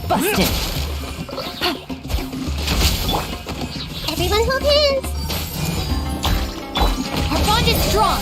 Busted! Everyone hold hands! Our bond is strong!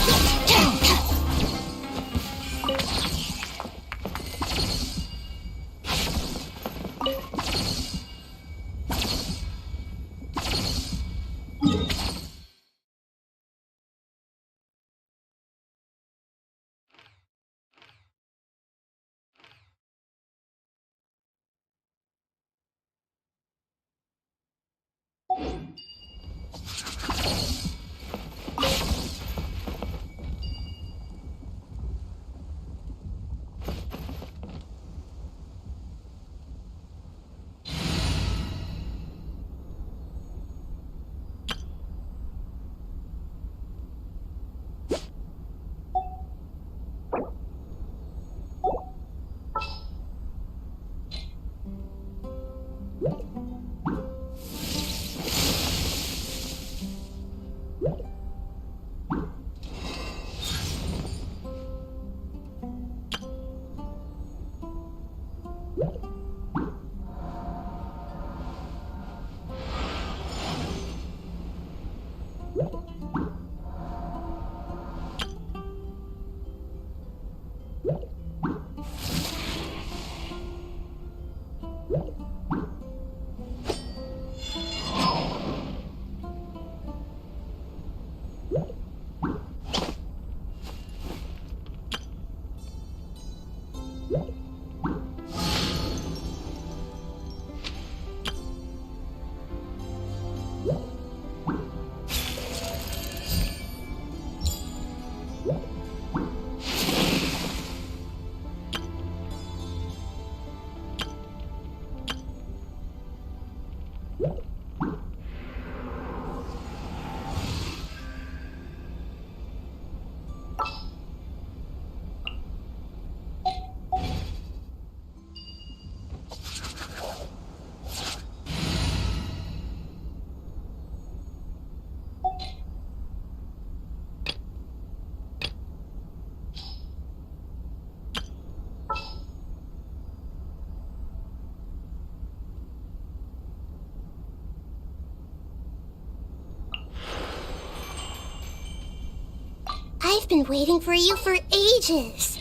I've been waiting for you for ages.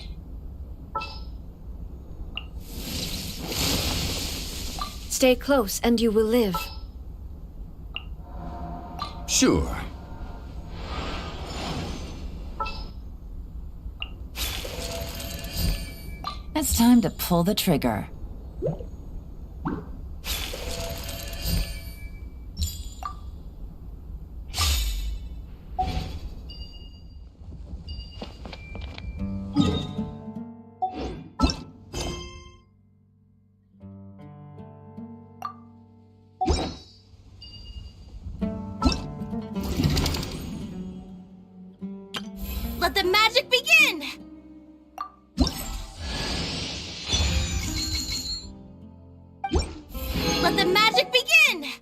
Stay close and you will live. Sure. It's time to pull the trigger. Let the magic begin! Let the magic begin!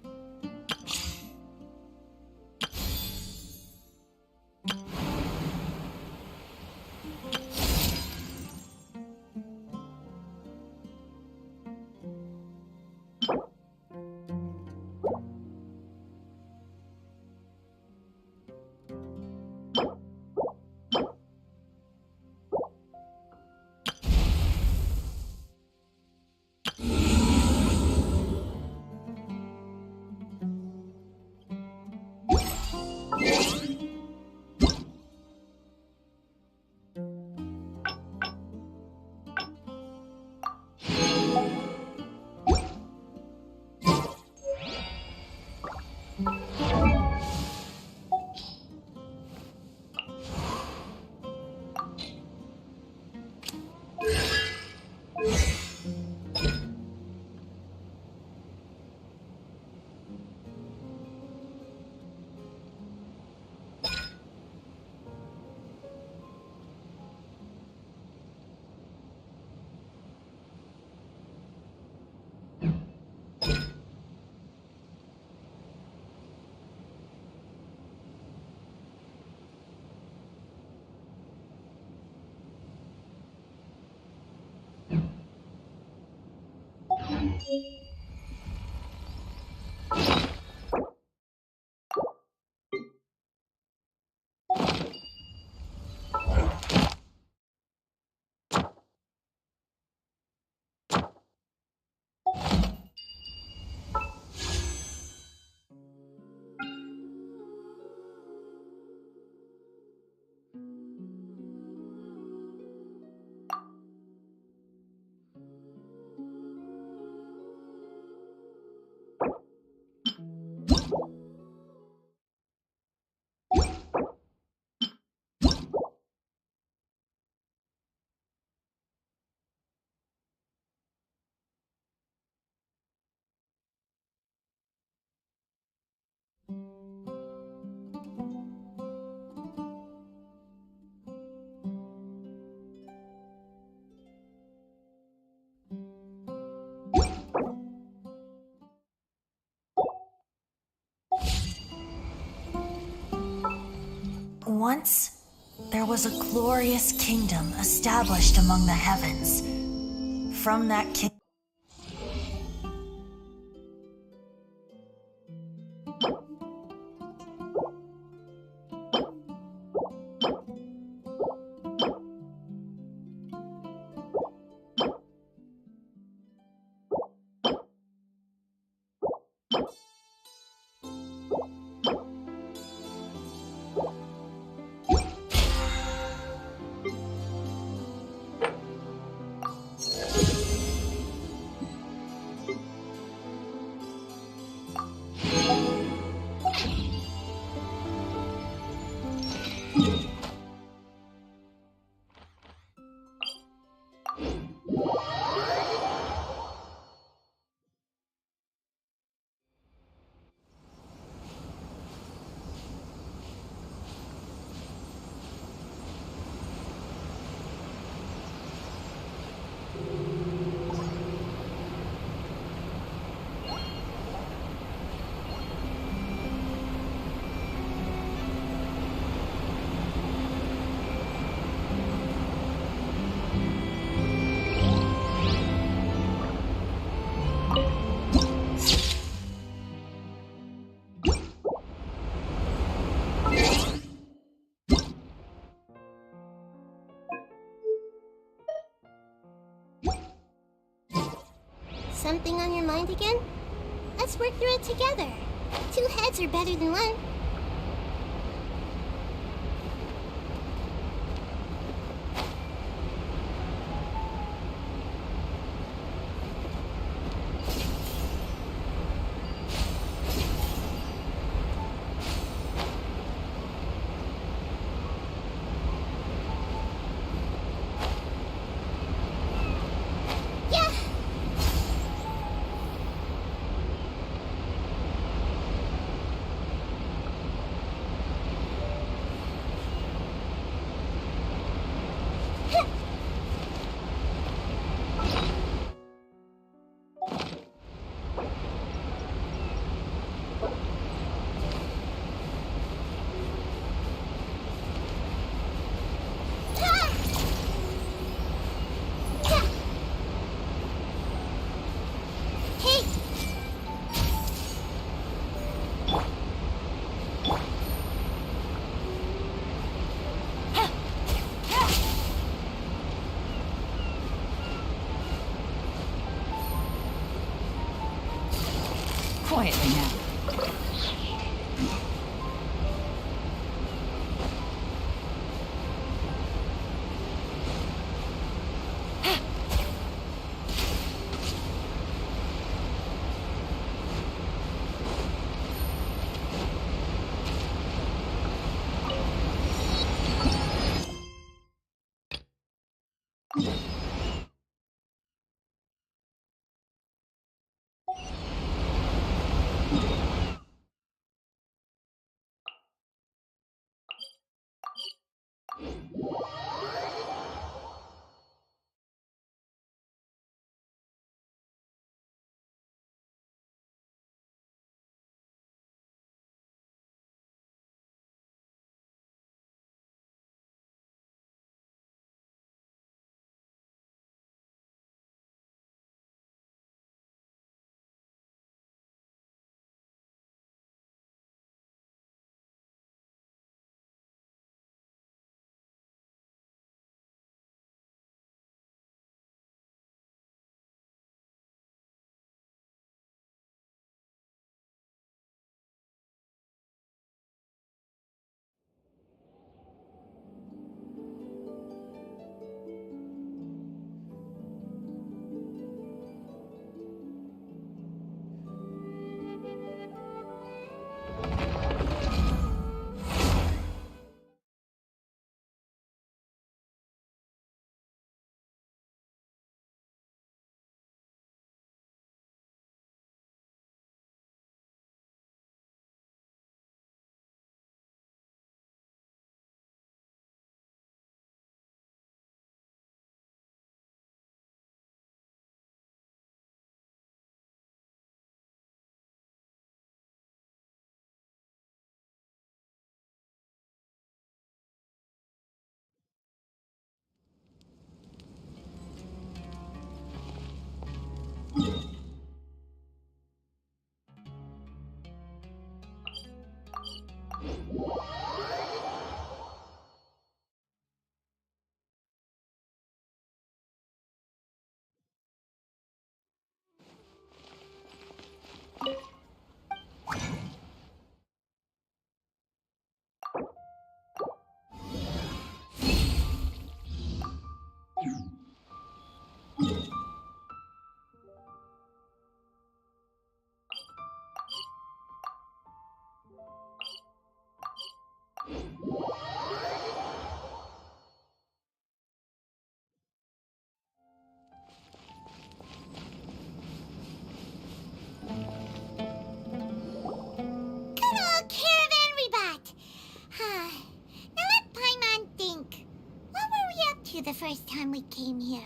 Once, there was a glorious kingdom established among the heavens. From that kingdom, Something on your mind again? Let's work through it together. Two heads are better than one. Quietly now. first time we came here.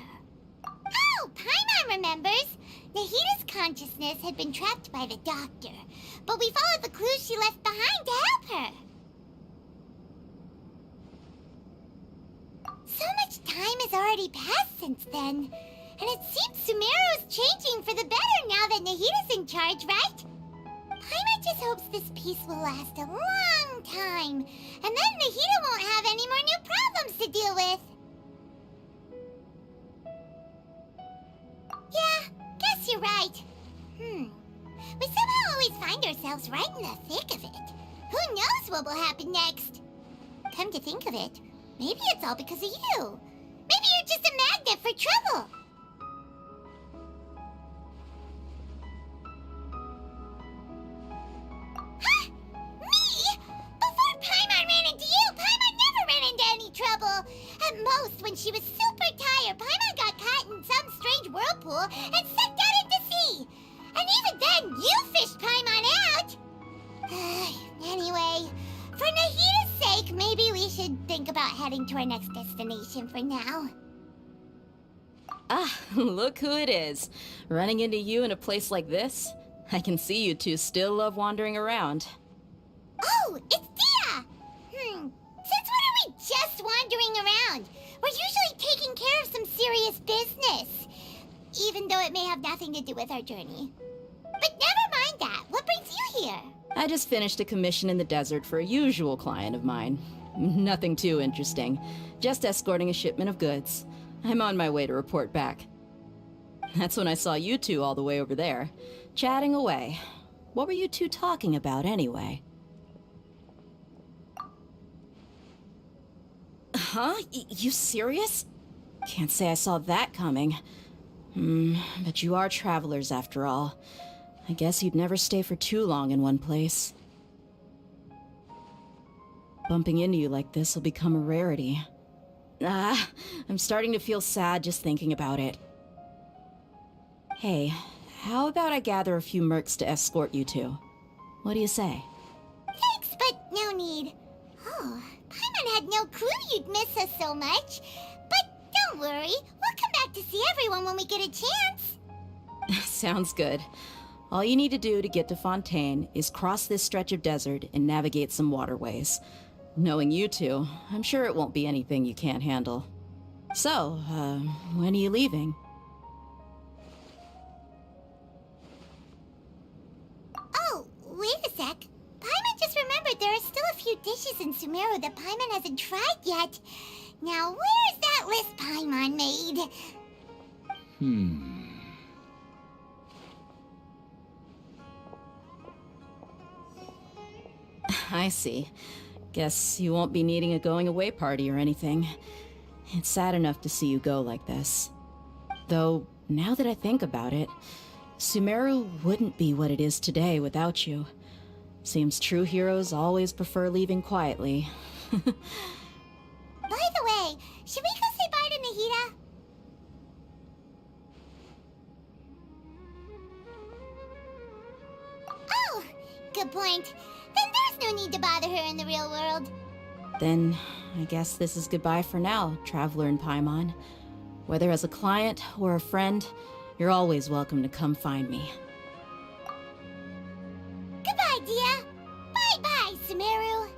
Oh, Paimon remembers! Nahita's consciousness had been trapped by the doctor, but we followed the clues she left behind to help her. So much time has already passed since then, and it seems Sumeru's changing for the better now that Nahita's in charge, right? Paimon just hopes this peace will last a long time, and then Nahita won't have any more new problems to deal with. Yeah, guess you're right. We somehow always find ourselves right in the thick of it. Who knows what will happen next? Come to think of it, maybe it's all because of you. Maybe you're just a magnet for trouble. Huh? Me? Before Paimon ran into you, Paimon never ran into any trouble. At most, when she was super tired, Paimon got caught in some strange whirlpool and sucked out into sea. And even then, you fished Paimon out! Anyway, for Nahita's sake, maybe we should think about heading to our next destination for now. Ah, look who it is. Running into you in a place like this? I can see you two still love wandering around. Oh, it's Dia! Since when are we just wandering around? We're usually taking care of some serious business. Even though it may have nothing to do with our journey. But never mind that. What brings you here? I just finished a commission in the desert for a usual client of mine. Nothing too interesting. Just escorting a shipment of goods. I'm on my way to report back. That's when I saw you two all the way over there, chatting away. What were you two talking about anyway? Huh? You serious? Can't say I saw that coming. But you are travelers after all. I guess you'd never stay for too long in one place. Bumping into you like this will become a rarity. I'm starting to feel sad just thinking about it. Hey, how about I gather a few mercs to escort you two? What do you say? Thanks, but no need. Oh, Paimon had no clue you'd miss us so much. But don't worry, we'll come back to see everyone when we get a chance. Sounds good. All you need to do to get to Fontaine is cross this stretch of desert and navigate some waterways. Knowing you two, I'm sure it won't be anything you can't handle. So, when are you leaving? Oh, wait a sec. Paimon just remembered there are still a few dishes in Sumeru that Paimon hasn't tried yet. Now, where's that list Paimon made? I see. Guess you won't be needing a going away party or anything. It's sad enough to see you go like this. Though, now that I think about it, Sumeru wouldn't be what it is today without you. Seems true heroes always prefer leaving quietly. By the way, should we go say bye to Nahita? Oh, good point. Then there's no need to bother her in the real world. Then, I guess this is goodbye for now, Traveler in Paimon. Whether as a client or a friend, you're always welcome to come find me. Goodbye, Dia. Bye-bye, Sumeru.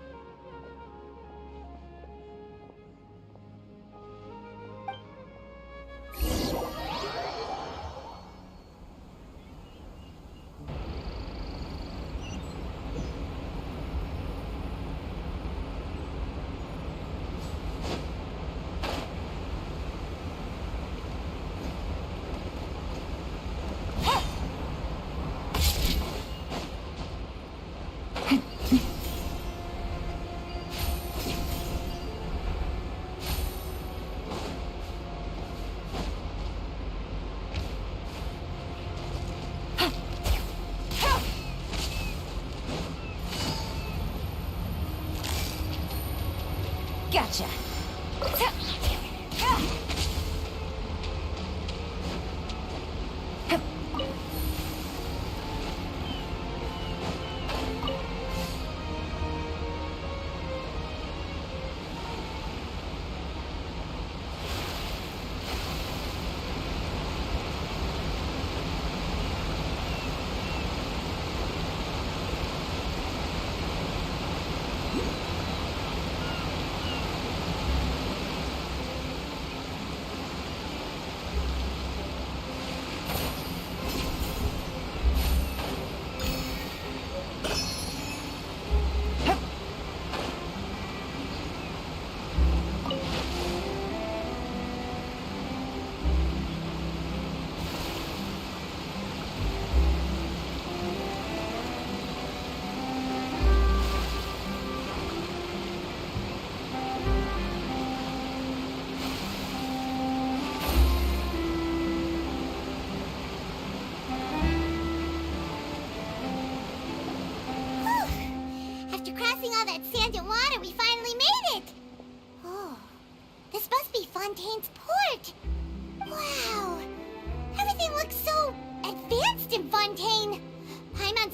Gotcha.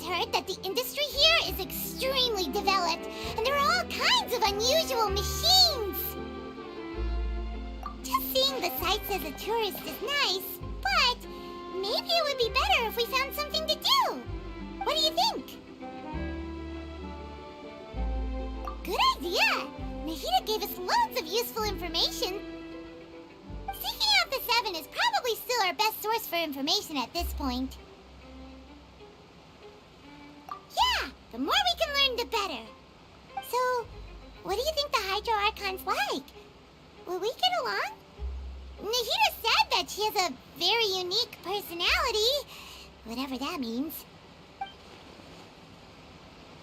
heard that the industry here is extremely developed, and there are all kinds of unusual machines. Just seeing the sights as a tourist is nice, but maybe it would be better if we found something to do. What do you think? Good idea! Nahida gave us loads of useful information. Seeking out the Seven is probably still our best source for information at this point. Yeah, the more we can learn, the better. So, what do you think the Hydro Archon's like? Will we get along? Nahida said that she has a very unique personality, whatever that means.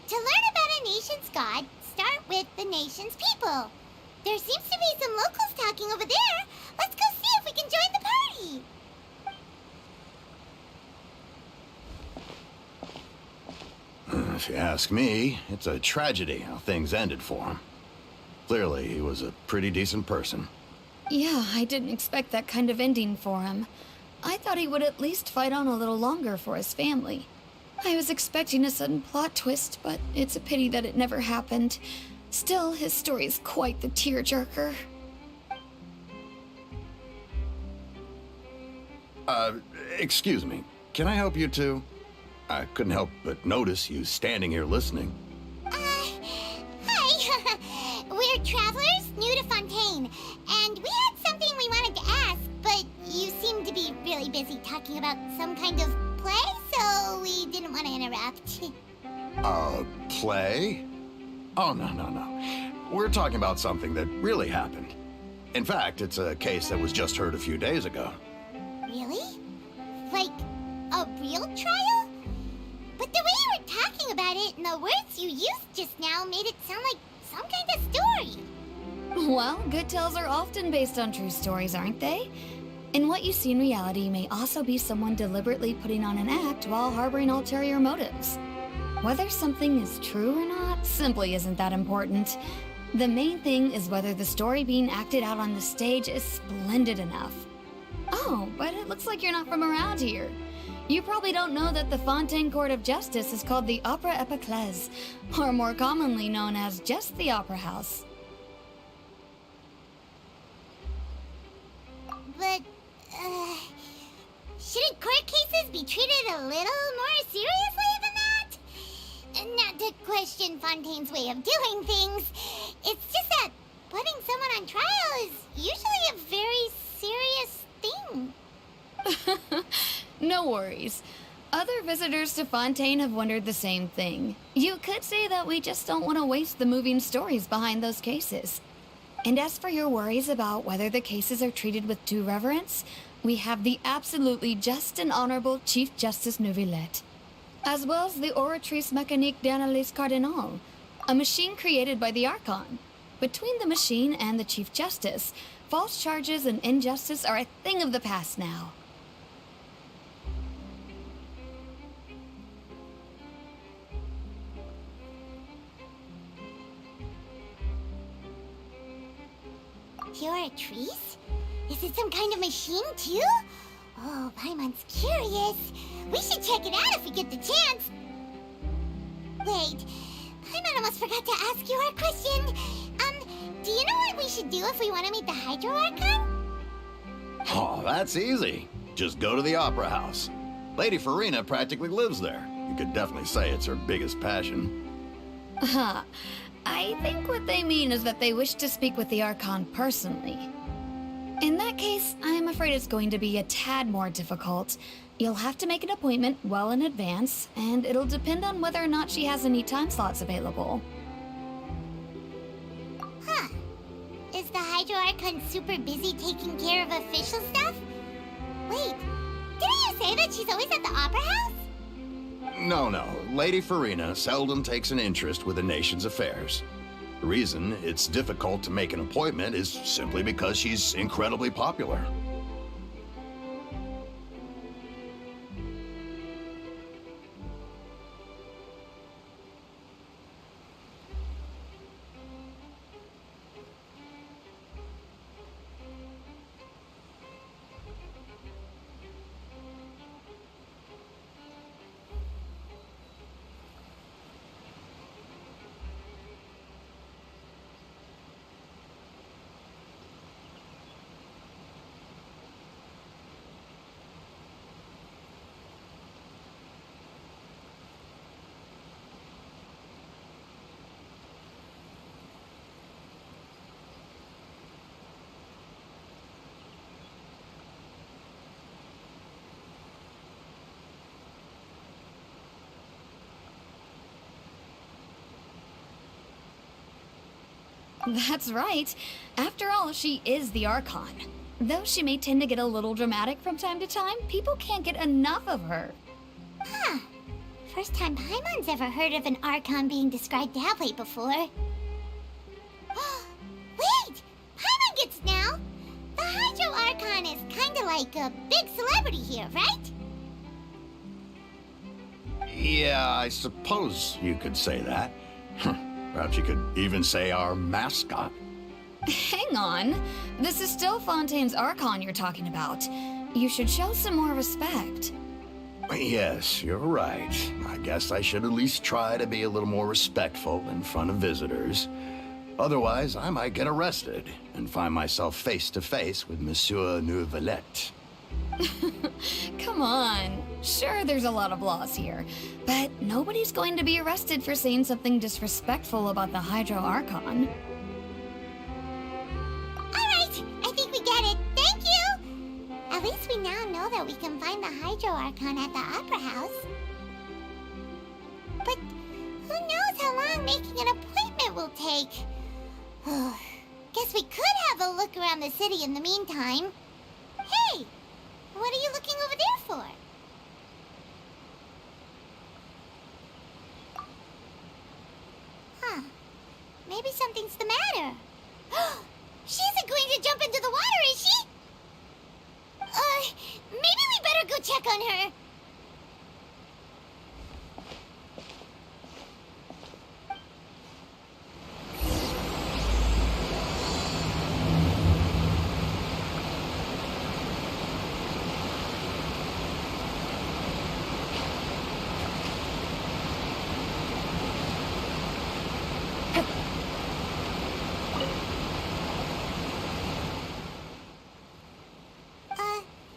To learn about a nation's god, start with the nation's people. There seems to be some locals talking over there. Let's go see if we can join the party. If you ask me, it's a tragedy how things ended for him. Clearly, he was a pretty decent person. Yeah, I didn't expect that kind of ending for him. I thought he would at least fight on a little longer for his family. I was expecting a sudden plot twist, but it's a pity that it never happened. Still, his story is quite the tearjerker. Excuse me. Can I help you two? I couldn't help but notice you standing here listening. Hi. We're travelers new to Fontaine, and we had something we wanted to ask, but you seemed to be really busy talking about some kind of play, so we didn't want to interrupt. Play? Oh, no. We're talking about something that really happened. In fact, it's a case that was just heard a few days ago. Really? Like, a real trial? But the way you were talking about it and the words you used just now made it sound like some kind of story. Well, good tales are often based on true stories, aren't they? And what you see in reality may also be someone deliberately putting on an act while harboring ulterior motives. Whether something is true or not simply isn't that important. The main thing is whether the story being acted out on the stage is splendid enough. Oh, but it looks like you're not from around here. You probably don't know that the Fontaine Court of Justice is called the Opera Epiclese, or more commonly known as just the Opera House. But, shouldn't court cases be treated a little more seriously than that? Not to question Fontaine's way of doing things, it's just that putting someone on trial is usually a very serious thing. No worries. Other visitors to Fontaine have wondered the same thing. You could say that we just don't want to waste the moving stories behind those cases. And as for your worries about whether the cases are treated with due reverence, we have the absolutely just and honorable Chief Justice Neuvillette, as well as the Oratrice Mécanique d'Analyse Cardinal, a machine created by the Archon. Between the machine and the Chief Justice, false charges and injustice are a thing of the past now. Oratrice? Is it some kind of machine, too? Oh, Paimon's curious. We should check it out if we get the chance. Wait, Paimon almost forgot to ask you our question. Do you know what we should do if we want to meet the Hydro Archon? Oh, that's easy. Just go to the Opera House. Lady Farina practically lives there. You could definitely say it's her biggest passion. I think what they mean is that they wish to speak with the Archon personally. In that case, I am afraid it's going to be a tad more difficult. You'll have to make an appointment well in advance, and it'll depend on whether or not she has any time slots available. Huh. Is the Hydro Archon super busy taking care of official stuff? Wait, didn't you say that she's always at the Opera House? No. Lady Farina seldom takes an interest with the nation's affairs. The reason it's difficult to make an appointment is simply because she's incredibly popular. That's right. After all, she is the Archon. Though she may tend to get a little dramatic from time to time, people can't get enough of her. Huh. First time Paimon's ever heard of an Archon being described that way before. Wait! Paimon gets now! The Hydro Archon is kinda like a big celebrity here, right? Yeah, I suppose you could say that. Perhaps you could even say our mascot. Hang on. This is still Fontaine's Archon you're talking about. You should show some more respect. Yes, you're right. I guess I should at least try to be a little more respectful in front of visitors. Otherwise, I might get arrested and find myself face to face with Monsieur Neuvillette. Come on. Sure, there's a lot of laws here, but nobody's going to be arrested for saying something disrespectful about the Hydro Archon. Alright, I think we get it. Thank you! At least we now know that we can find the Hydro Archon at the Opera House. But who knows how long making an appointment will take? Guess we could have a look around the city in the meantime. Hey! What are you looking over there for? Huh. Maybe something's the matter. She isn't going to jump into the water, is she? Maybe we better go check on her.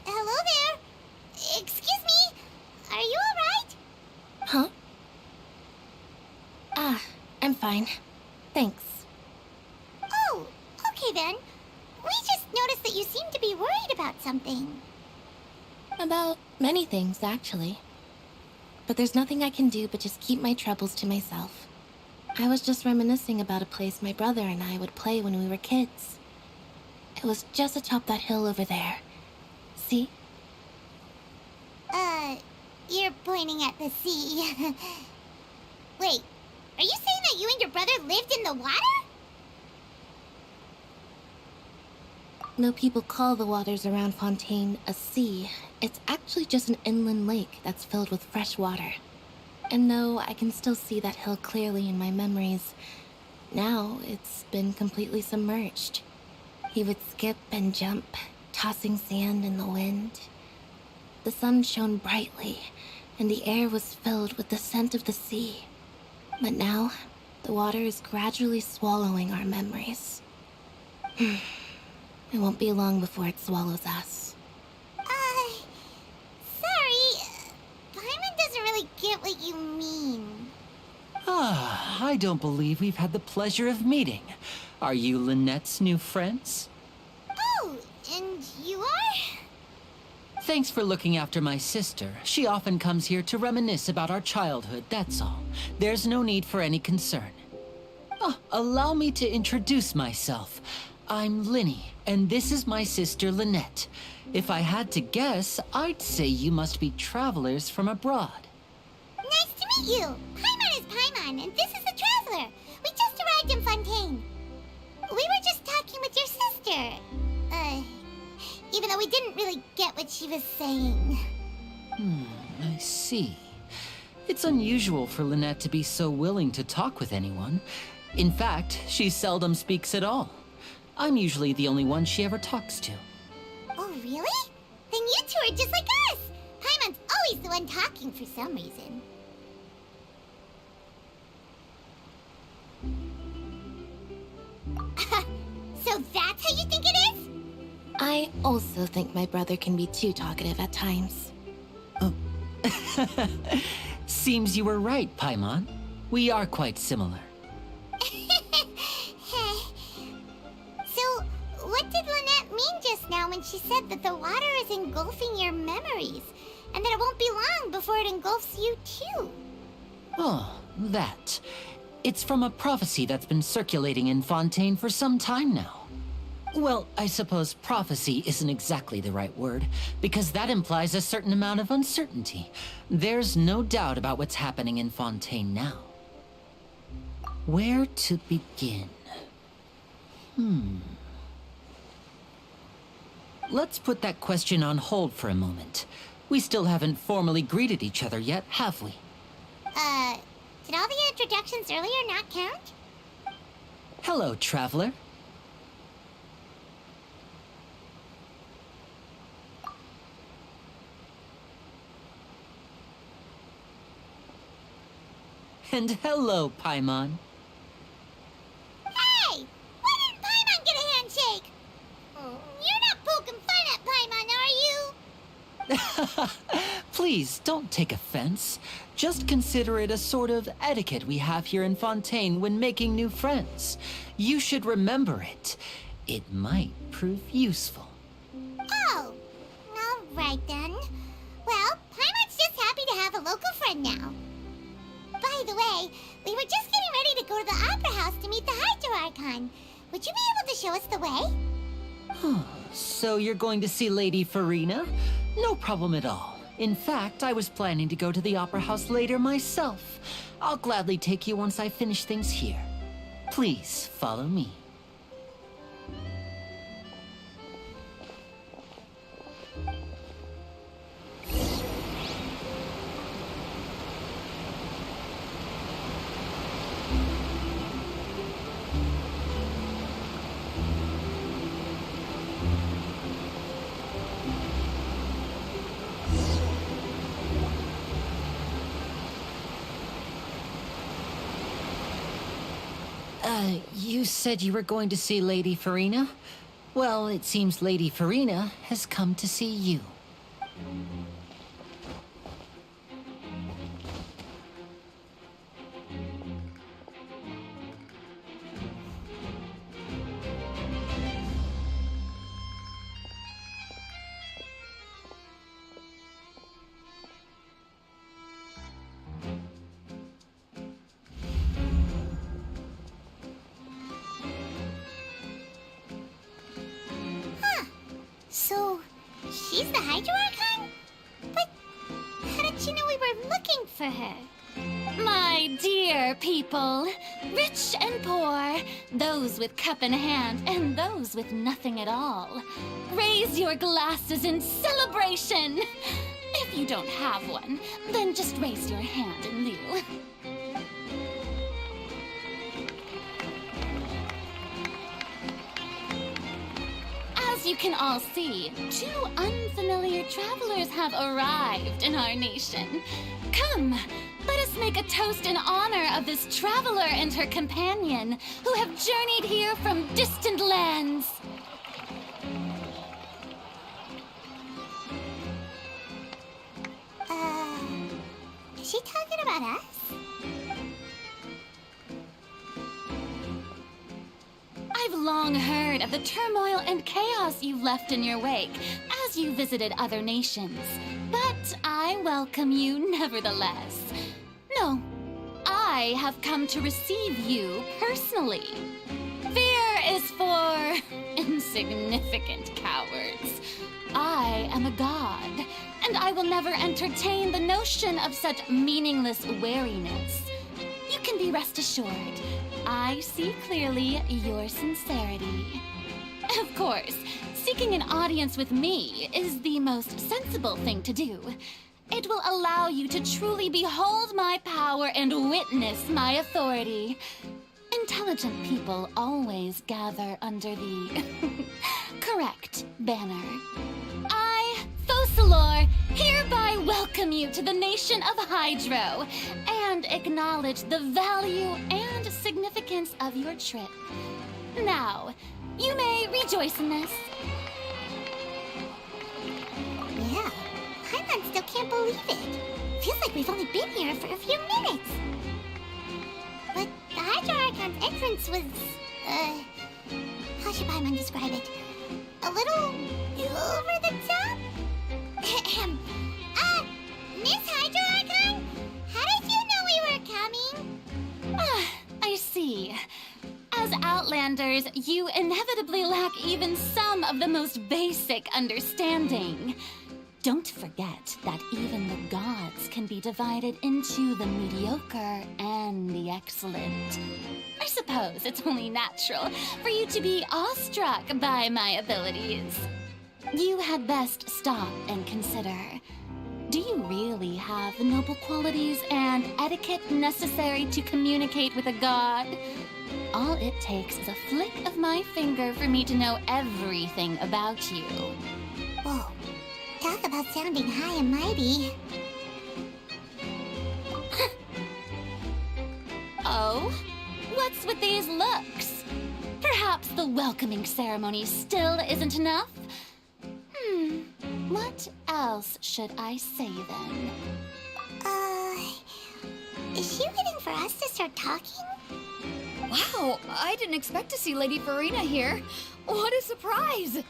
Hello there. Excuse me. Are you alright? Huh? Ah, I'm fine. Thanks. Oh, okay then. We just noticed that you seem to be worried about something. About many things, actually. But there's nothing I can do but just keep my troubles to myself. I was just reminiscing about a place my brother and I would play when we were kids. It was just atop that hill over there. See? You're pointing at the sea. Wait, are you saying that you and your brother lived in the water? No people call the waters around Fontaine a sea. It's actually just an inland lake that's filled with fresh water. And no, I can still see that hill clearly in my memories. Now, it's been completely submerged. He would skip and jump, tossing sand in the wind. The sun shone brightly, and the air was filled with the scent of the sea. But now, the water is gradually swallowing our memories. It won't be long before it swallows us. Sorry. Paimon doesn't really get what you mean. Ah, I don't believe we've had the pleasure of meeting. Are you Lynette's new friends? Oh, and you are? Thanks for looking after my sister. She often comes here to reminisce about our childhood, that's all. There's no need for any concern. Oh, allow me to introduce myself. I'm Linny, and this is my sister Lynette. If I had to guess, I'd say you must be travelers from abroad. Nice to meet you. Paimon is Paimon, and this is the Traveler. We just arrived in Fontaine. We were just talking with your sister. Even though we didn't really get what she was saying. I see. It's unusual for Lynette to be so willing to talk with anyone. In fact, she seldom speaks at all. I'm usually the only one she ever talks to. Oh, really? Then you two are just like us. Paimon's always the one talking for some reason. So that's how you think it is? I also think my brother can be too talkative at times. Seems you were right, Paimon. We are quite similar. So, what did Lynette mean just now when she said that the water is engulfing your memories, and that it won't be long before it engulfs you too? Oh, that. It's from a prophecy that's been circulating in Fontaine for some time now. Well, I suppose prophecy isn't exactly the right word, because that implies a certain amount of uncertainty. There's no doubt about what's happening in Fontaine now. Where to begin? Let's put that question on hold for a moment. We still haven't formally greeted each other yet, have we? Did all the introductions earlier not count? Hello, traveler. And hello, Paimon. Hey! Why didn't Paimon get a handshake? You're not poking fun at Paimon, are you? Please, don't take offense. Just consider it a sort of etiquette we have here in Fontaine when making new friends. You should remember it. It might prove useful. Oh, all right then. Well, Paimon's just happy to have a local friend now. By the way, we were just getting ready to go to the Opera House to meet the Hydro Archon. Would you be able to show us the way? So you're going to see Lady Farina? No problem at all. In fact, I was planning to go to the Opera House later myself. I'll gladly take you once I finish things here. Please, follow me. You said you were going to see Lady Farina? Well, it seems Lady Farina has come to see you. So, she's the Hydro Archon? But how did she know we were looking for her? My dear people, rich and poor, those with cup in hand and those with nothing at all, raise your glasses in celebration. If you don't have one, then just raise your hand in lieu. As you can all see, two unfamiliar travelers have arrived in our nation. Come, let us make a toast in honor of this traveler and her companion who have journeyed here from distant lands. Is she talking about us? I've long heard of the turmoil and chaos you've left in your wake as you visited other nations, but I welcome you nevertheless. No, I have come to receive you personally. Fear is for insignificant cowards. I am a god, and I will never entertain the notion of such meaningless wariness. You can be rest assured, I see clearly your sincerity. Of course, seeking an audience with me is the most sensible thing to do. It will allow you to truly behold my power and witness my authority. Intelligent people always gather under the correct banner. I, Focalor, hereby welcome you to the nation of Hydro and acknowledge the value and significance of your trip. Now, you may rejoice in this. Yeah, Paimon still can't believe it. Feels like we've only been here for a few minutes. But the Hydro Archon's entrance was, how should Paimon describe it? A little over the top? Miss Hydro Archon? How did you know we were coming? outlanders, you inevitably lack even some of the most basic understanding. Don't forget that even the gods can be divided into the mediocre and the excellent. I suppose it's only natural for you to be awestruck by my abilities. You had best stop and consider. Do you really have the noble qualities and etiquette necessary to communicate with a god? All it takes is a flick of my finger for me to know everything about you. Whoa. Talk about sounding high and mighty. Oh? What's with these looks? Perhaps the welcoming ceremony still isn't enough? What else should I say then? Is she waiting for us to start talking? Wow, I didn't expect to see Lady Farina here. What a surprise!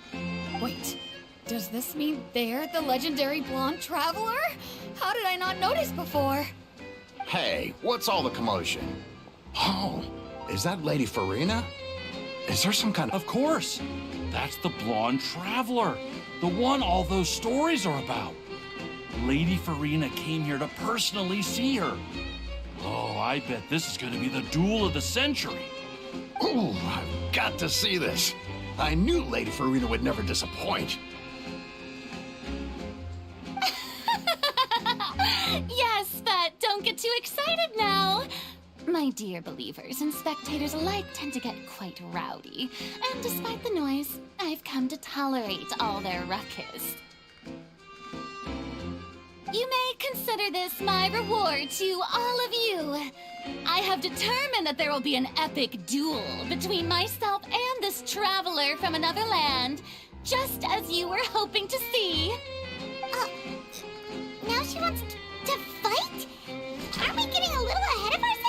Wait, does this mean they're the legendary blonde traveler? How did I not notice before? Hey, what's all the commotion? Oh, is that Lady Farina? Is there some kind of... Of course! That's the blonde traveler, the one all those stories are about. Lady Farina came here to personally see her. Oh, I bet this is gonna be the duel of the century. Ooh, I've got to see this. I knew Lady Farina would never disappoint. Yes, but don't get too excited now. My dear believers and spectators alike tend to get quite rowdy, and despite the noise, I've come to tolerate all their ruckus. You may consider this my reward to all of you. I have determined that there will be an epic duel between myself and this traveler from another land, just as you were hoping to see. Now she wants to fight? Aren't we getting a little ahead of ourselves?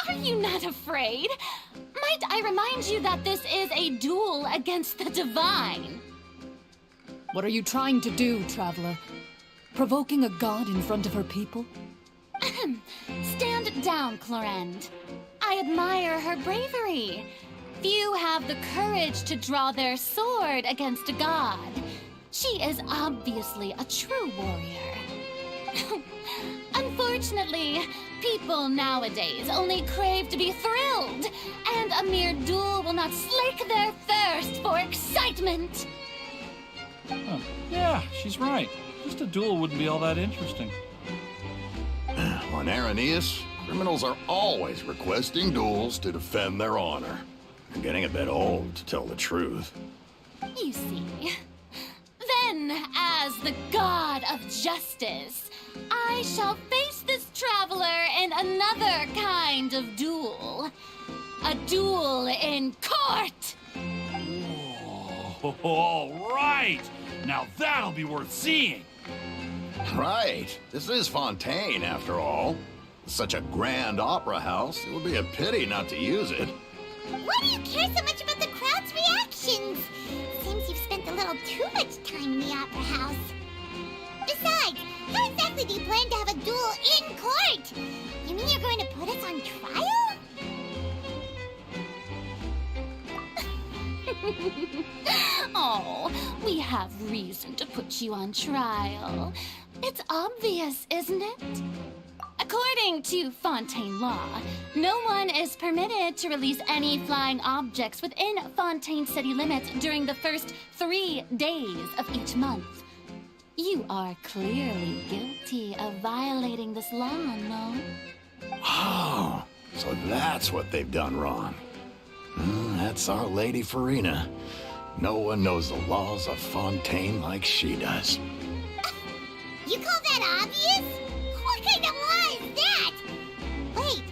Are you not afraid? Might I remind you that this is a duel against the divine? What are you trying to do, traveler? Provoking a god in front of her people? Stand down, Clorend. I admire her bravery. Few have the courage to draw their sword against a god. She is obviously a true warrior. Unfortunately, people nowadays only crave to be thrilled, and a mere duel will not slake their thirst for excitement. Huh. Yeah, she's right. Just a duel wouldn't be all that interesting. On Araneus, criminals are always requesting duels to defend their honor. I'm getting a bit old, to tell the truth. You see. Then, as the god of justice, I shall face this traveler in another kind of duel. A duel in court! Whoa, all right! Now that'll be worth seeing! Right. This is Fontaine, after all. Such a grand opera house, it would be a pity not to use it. Why do you care so much about the crowd's reactions? Seems you've spent a little too much time in the opera house. Besides, how exactly do you plan to have a duel in court? You mean you're going to put us on trial? Oh, we have reason to put you on trial. It's obvious, isn't it? According to Fontaine law, no one is permitted to release any flying objects within Fontaine city limits during the first 3 days of each month. You are clearly guilty of violating this law, no? Oh, so that's what they've done wrong. That's our Lady Farina. No one knows the laws of Fontaine like she does. You call that obvious? What kind of law is that? Wait,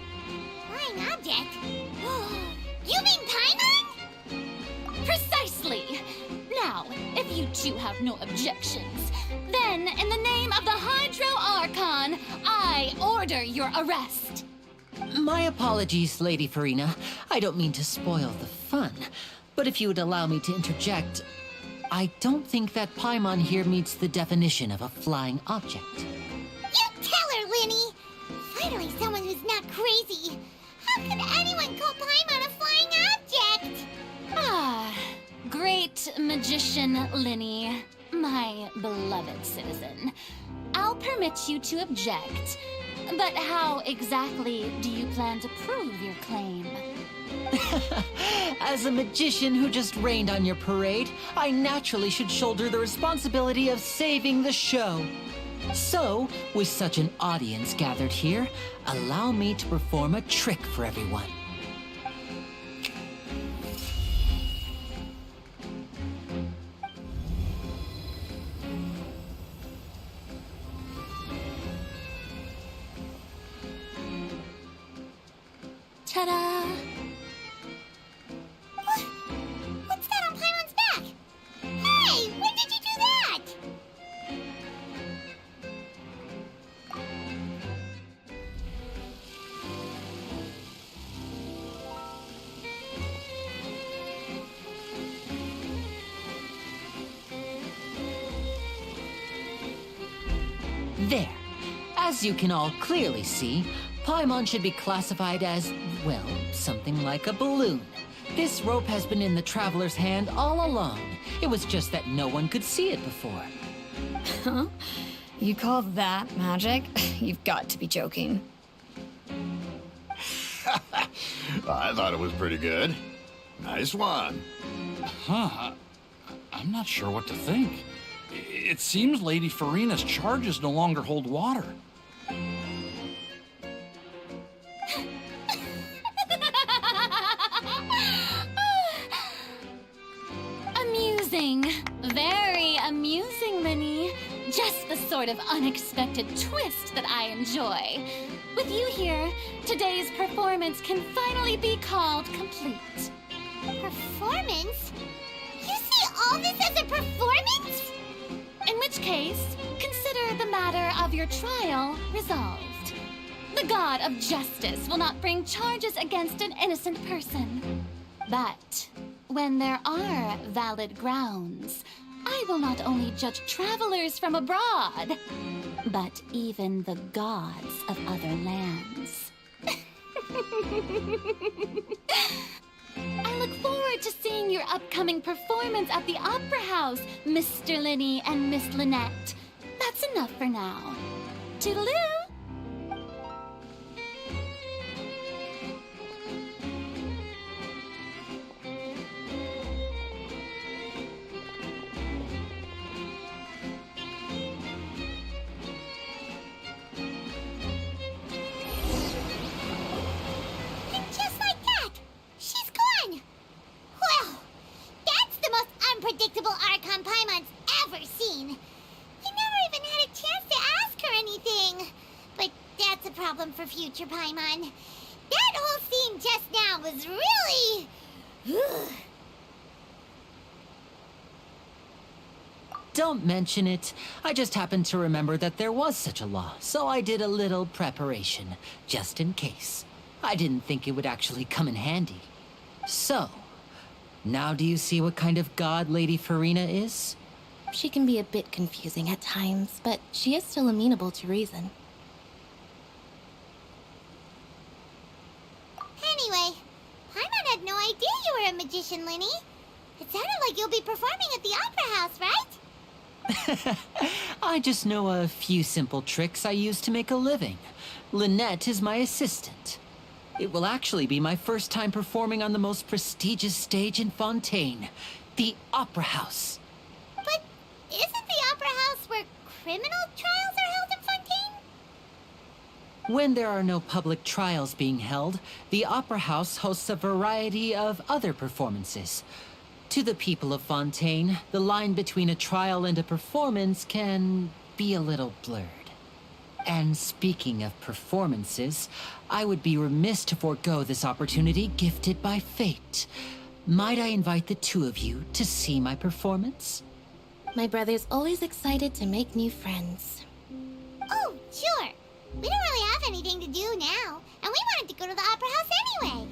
flying object? You mean Paimon? Precisely! Now, if you two have no objections, then in the name of the Hydro Archon, I order your arrest. My apologies, Lady Farina. I don't mean to spoil the fun. But if you would allow me to interject, I don't think that Paimon here meets the definition of a flying object. You tell her, Linny! Finally someone who's not crazy. How could anyone call Paimon a flying object? Ah, great magician Linny, my beloved citizen. I'll permit you to object, but how exactly do you plan to prove your claim? As a magician who just rained on your parade, I naturally should shoulder the responsibility of saving the show. So, with such an audience gathered here, allow me to perform a trick for everyone. Ta-da! What's that on Paimon's back? Hey, when did you do that? There. As you can all clearly see, Paimon should be classified as, well, something like a balloon. This rope has been in the Traveler's hand all along. It was just that no one could see it before. Huh? You call that magic? You've got to be joking. I thought it was pretty good. Nice one. Huh. I'm not sure what to think. It seems Lady Farina's charges no longer hold water. Amusing. Very amusing, Linny. Just the sort of unexpected twist that I enjoy. With you here, today's performance can finally be called complete. Performance? You see all this as a performance? In which case, consider the matter of your trial resolved. The god of justice will not bring charges against an innocent person. But when there are valid grounds, I will not only judge travelers from abroad, but even the gods of other lands. I look forward to seeing your upcoming performance at the Opera House, Mr. Linny and Miss Lynette. That's enough for now. Toodaloo! And just like that, she's gone. Well, that's the most unpredictable Archon Paimon's ever seen. We never even had a chance to ask her anything. But that's a problem for future Paimon. That whole scene just now was really... Don't mention it. I just happened to remember that there was such a law, so I did a little preparation, just in case. I didn't think it would actually come in handy. So, now do you see what kind of god Lady Farina is? She can be a bit confusing at times, but she is still amenable to reason. Anyway, Paimon had no idea you were a magician, Linny. It sounded like you'll be performing at the Opera House, right? I just know a few simple tricks I use to make a living. Lynette is my assistant. It will actually be my first time performing on the most prestigious stage in Fontaine, the Opera House. But isn't the Opera House where criminal trials are held in Fontaine? When there are no public trials being held, the Opera House hosts a variety of other performances. To the people of Fontaine, the line between a trial and a performance can be a little blurred. And speaking of performances, I would be remiss to forego this opportunity gifted by fate. Might I invite the two of you to see my performance? My brother's always excited to make new friends. Oh, sure. We don't really have anything to do now, and we wanted to go the Opera House anyway.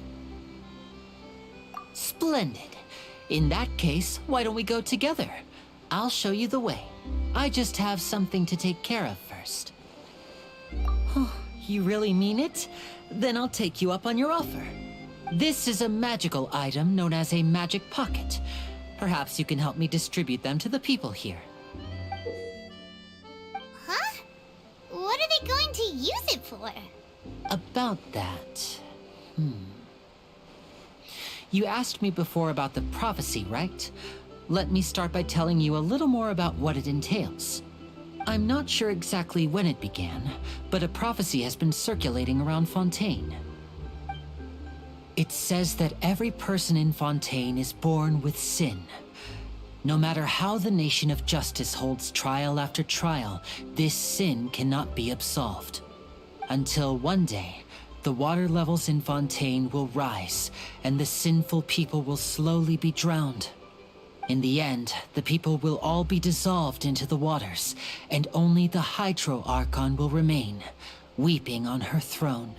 Splendid. In that case, why don't we go together? I'll show you the way. I just have something to take care of first. You really mean it? Then I'll take you up on your offer. This is a magical item known as a magic pocket. Perhaps you can help me distribute them to the people here. Huh? What are they going to use it for? About that... You asked me before about the prophecy, right? Let me start by telling you a little more about what it entails. I'm not sure exactly when it began, but a prophecy has been circulating around Fontaine. It says that every person in Fontaine is born with sin. No matter how the nation of justice holds trial after trial, this sin cannot be absolved. Until one day, the water levels in Fontaine will rise, and the sinful people will slowly be drowned. In the end, the people will all be dissolved into the waters, and only the Hydro Archon will remain, weeping on her throne.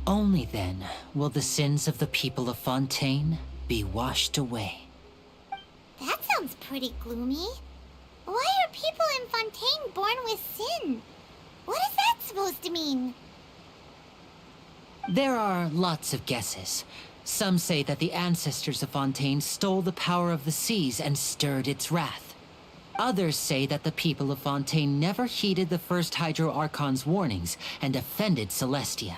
Only then will the sins of the people of Fontaine be washed away. That sounds pretty gloomy. Why are people in Fontaine born with sin? What is that supposed to mean? There are lots of guesses. Some say that the ancestors of Fontaine stole the power of the seas and stirred its wrath. Others say that the people of Fontaine never heeded the first Hydro Archon's warnings and offended Celestia.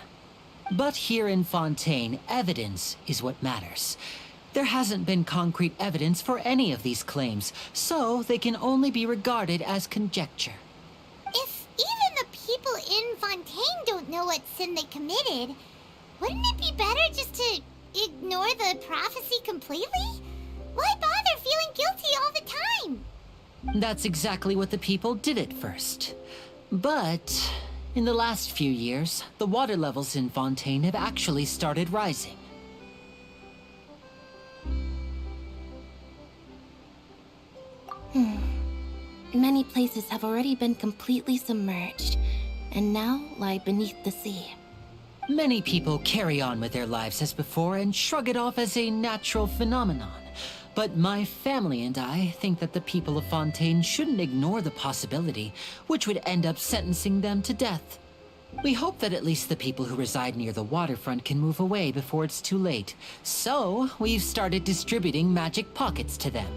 But here in Fontaine, evidence is what matters. There hasn't been concrete evidence for any of these claims, so they can only be regarded as conjecture. If even the people in Fontaine don't know what sin they committed, wouldn't it be better just to ignore the prophecy completely? Why bother feeling guilty all the time? That's exactly what the people did at first. But in the last few years, the water levels in Fontaine have actually started rising. Many places have already been completely submerged, and now lie beneath the sea. Many people carry on with their lives as before and shrug it off as a natural phenomenon. But my family and I think that the people of Fontaine shouldn't ignore the possibility, which would end up sentencing them to death. We hope that at least the people who reside near the waterfront can move away before it's too late. So, we've started distributing magic pockets to them.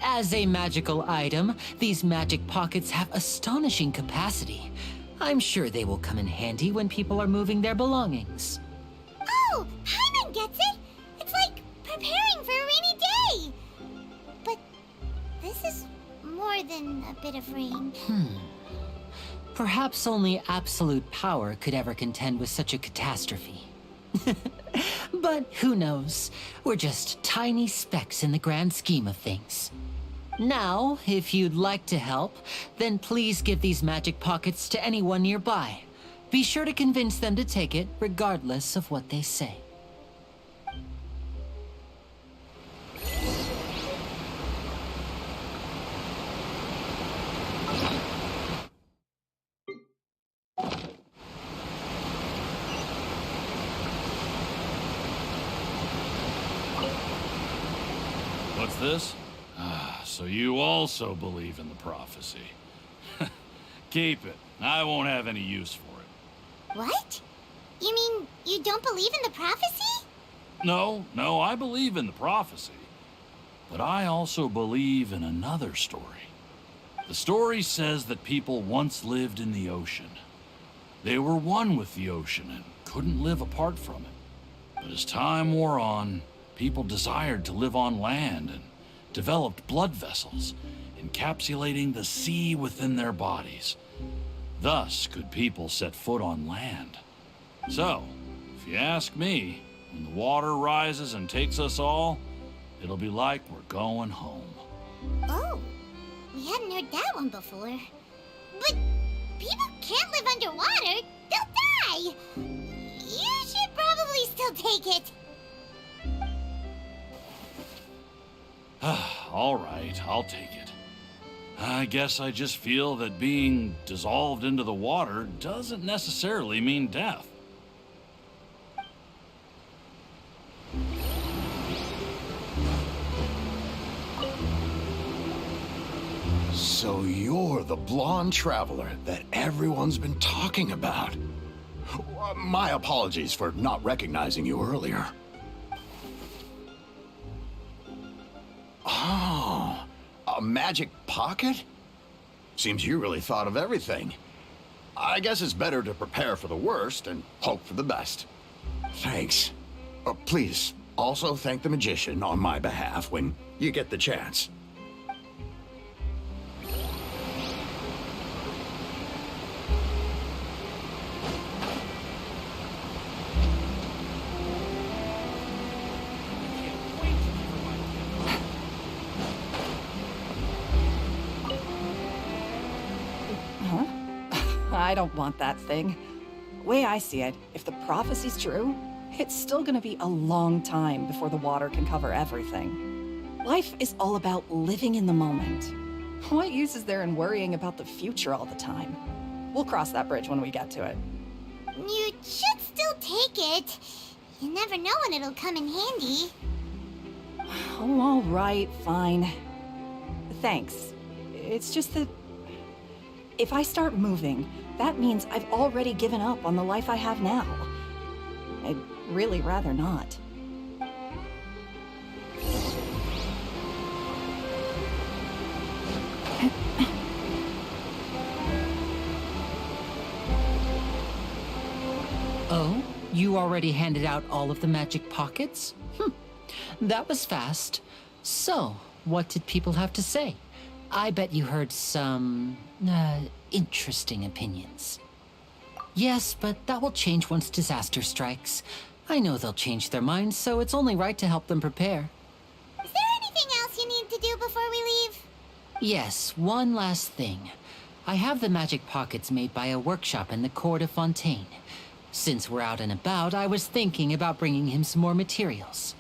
As a magical item, these magic pockets have astonishing capacity. I'm sure they will come in handy when people are moving their belongings. Oh, Paimon gets it! It's like preparing for a rainy day! But this is more than a bit of rain. Perhaps only absolute power could ever contend with such a catastrophe. But who knows? We're just tiny specks in the grand scheme of things. Now, if you'd like to help, then please give these magic pockets to anyone nearby. Be sure to convince them to take it, regardless of what they say. What's this? So you also believe in the prophecy. Keep it. I won't have any use for it. What? You mean you don't believe in the prophecy? No, I believe in the prophecy. But I also believe in another story. The story says that people once lived in the ocean. They were one with the ocean and couldn't live apart from it. But as time wore on, people desired to live on land and developed blood vessels, encapsulating the sea within their bodies. Thus could people set foot on land. So, if you ask me, when the water rises and takes us all, it'll be like we're going home. Oh, we hadn't heard that one before. But people can't live underwater. They'll die. You should probably still take it. All right, I'll take it. I guess I just feel that being dissolved into the water doesn't necessarily mean death. So you're the blonde traveler that everyone's been talking about. My apologies for not recognizing you earlier. Oh, a magic pocket? Seems you really thought of everything. I guess it's better to prepare for the worst and hope for the best. Thanks. Please, also thank the magician on my behalf when you get the chance. I don't want that thing. Way I see it, if the prophecy's true, it's still gonna be a long time before the water can cover everything. Life is all about living in the moment. What use is there in worrying about the future all the time? We'll cross that bridge when we get to it. You should still take it. You never know when it'll come in handy. Oh, all right, fine. Thanks. It's just that if I start moving, that means I've already given up on the life I have now. I'd really rather not. Oh? You already handed out all of the magic pockets? That was fast. So, what did people have to say? I bet you heard some, interesting opinions. Yes, but that will change once disaster strikes. I know they'll change their minds, so it's only right to help them prepare. Is there anything else you need to do before we leave? Yes, one last thing. I have the magic pockets made by a workshop in the court of Fontaine. Since we're out and about, I was thinking about bringing him some more materials.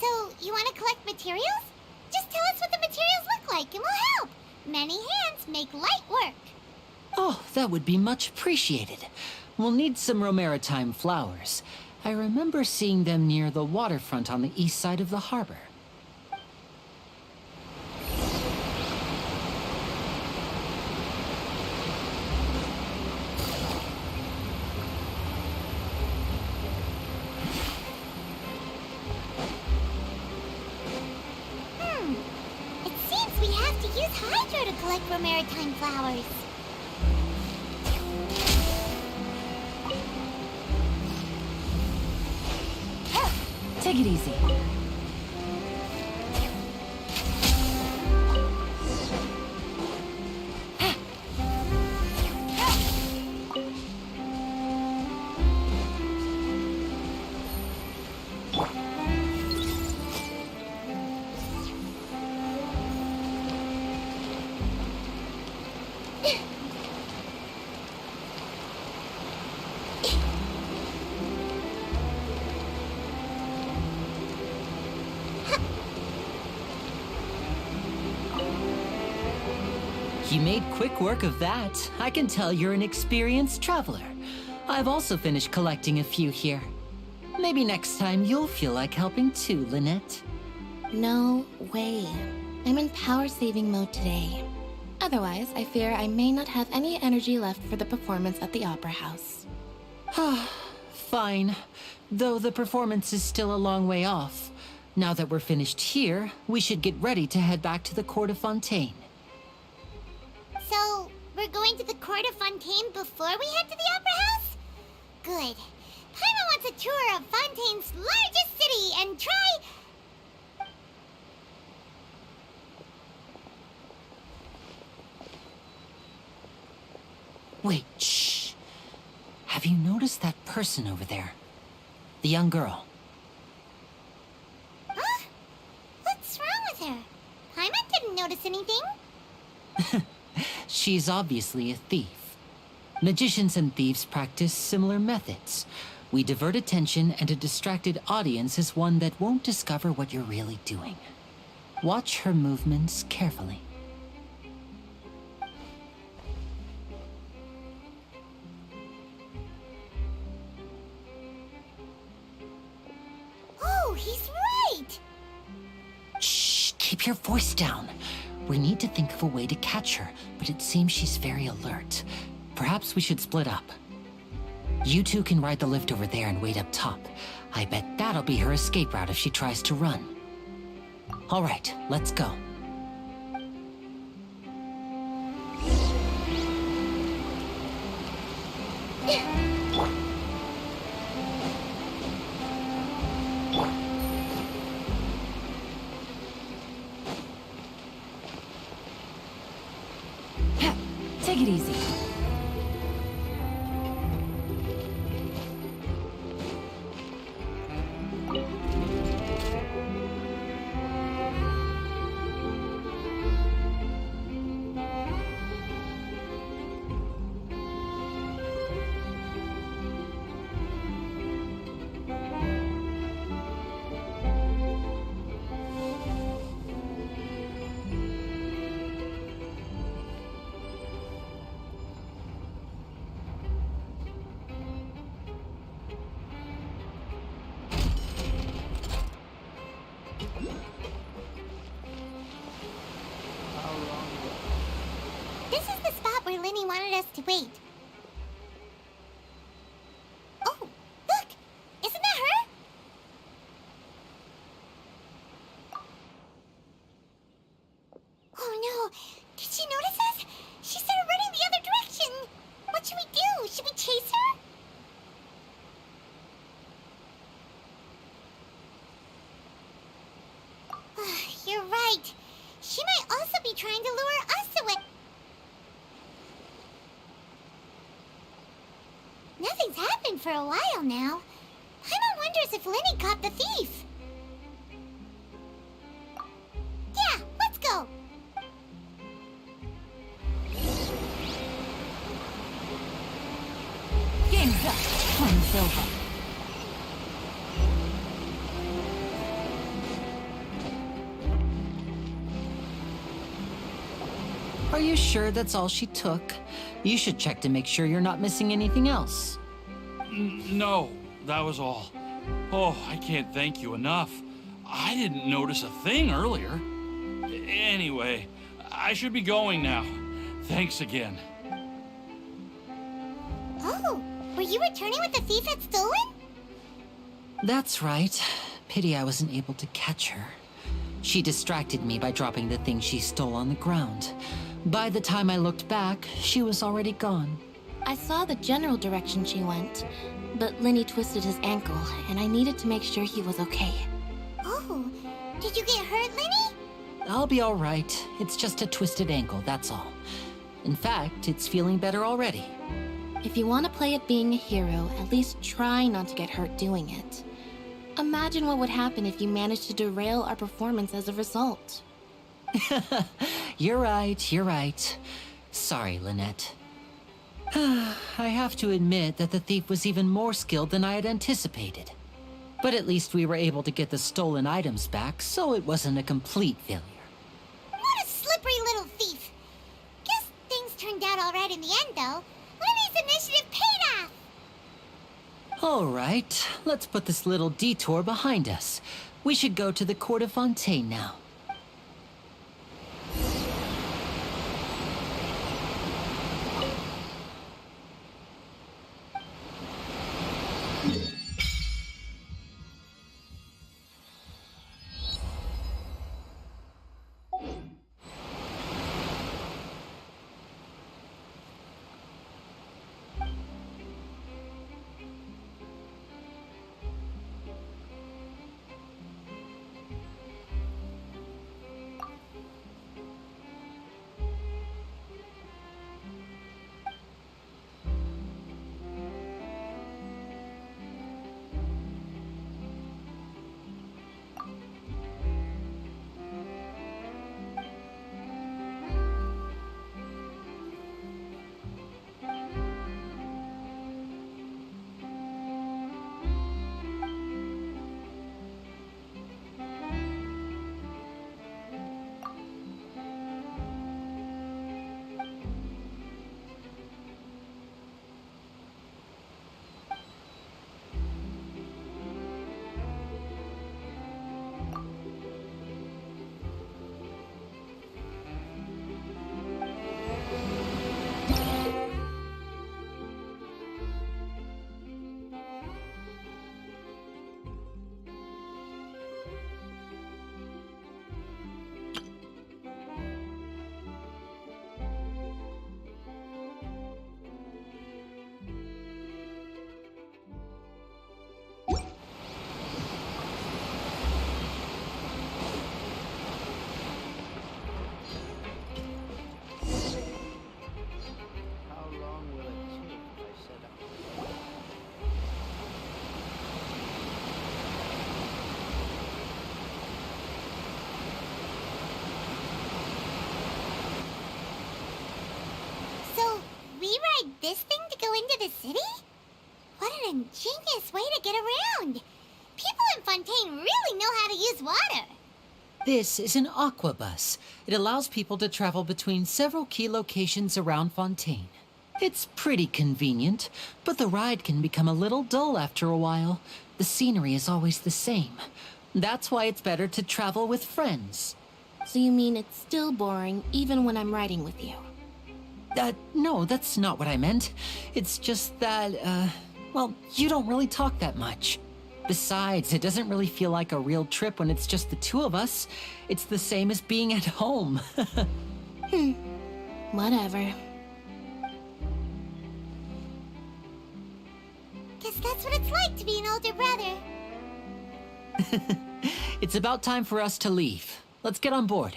So, you want to collect materials? Just tell us what the materials look like and we'll help. Many hands make light work. Oh, that would be much appreciated. We'll need some romaritime flowers. I remember seeing them near the waterfront on the east side of the harbor. It seems we have to use Hydro to collect romaritime flowers. Take it easy. You made quick work of that. I can tell you're an experienced traveler. I've also finished collecting a few here. Maybe next time you'll feel like helping too, Lynette. No way. I'm in power-saving mode today. Otherwise, I fear I may not have any energy left for the performance at the Opera House. Fine. Though the performance is still a long way off. Now that we're finished here, we should get ready to head back to the court of Fontaine. So, we're going to the court of Fontaine before we head to the Opera House? Good. Paimon wants a tour of Fontaine's largest city and try... Wait, shh. Have you noticed that person over there? The young girl. Huh? What's wrong with her? Paimon didn't notice anything. She's obviously a thief. Magicians and thieves practice similar methods. We divert attention, and a distracted audience is one that won't discover what you're really doing. Watch her movements carefully. Oh, he's right! Shh, keep your voice down. We need to think of a way to catch her, but it seems she's very alert. Perhaps we should split up. You two can ride the lift over there and wait up top. I bet that'll be her escape route if she tries to run. All right, let's go. Take it easy. This is the spot where Linny wanted us to wait. Oh, look! Isn't that her? Oh no! Did she notice us? She started running the other direction! What should we do? Should we chase her? You're right. She might also be trying to lure us away. Nothing's happened for a while now. Paimon wonders if Linny caught the thief. Yeah, let's go. Game's up. Time's over. Are you sure that's all she took? You should check to make sure you're not missing anything else. No, that was all. Oh, I can't thank you enough. I didn't notice a thing earlier. Anyway, I should be going now. Thanks again. Oh, were you returning what the thief had stolen? That's right. Pity I wasn't able to catch her. She distracted me by dropping the thing she stole on the ground. By the time I looked back, she was already gone. I saw the general direction she went, but Linny twisted his ankle, and I needed to make sure he was okay. Oh, did you get hurt, Linny? I'll be all right. It's just a twisted ankle, that's all. In fact, it's feeling better already. If you want to play at being a hero, at least try not to get hurt doing it. Imagine what would happen if you managed to derail our performance as a result. You're right. Sorry, Lynette. I have to admit that the thief was even more skilled than I had anticipated. But at least we were able to get the stolen items back, so it wasn't a complete failure. What a slippery little thief. Guess things turned out all right in the end, though. Linny's initiative paid off. All right, let's put this little detour behind us. We should go to the court of Fontaine now. ride this thing to go into the city? What an ingenious way to get around! People in Fontaine really know how to use water! This is an aquabus. It allows people to travel between several key locations around Fontaine. It's pretty convenient, but the ride can become a little dull after a while. The scenery is always the same. That's why it's better to travel with friends. So you mean it's still boring even when I'm riding with you? No, that's not what I meant. It's just that, well, you don't really talk that much. Besides, it doesn't really feel like a real trip when it's just the two of us. It's the same as being at home. Whatever. Guess that's what it's like to be an older brother. It's about time for us to leave. Let's get on board.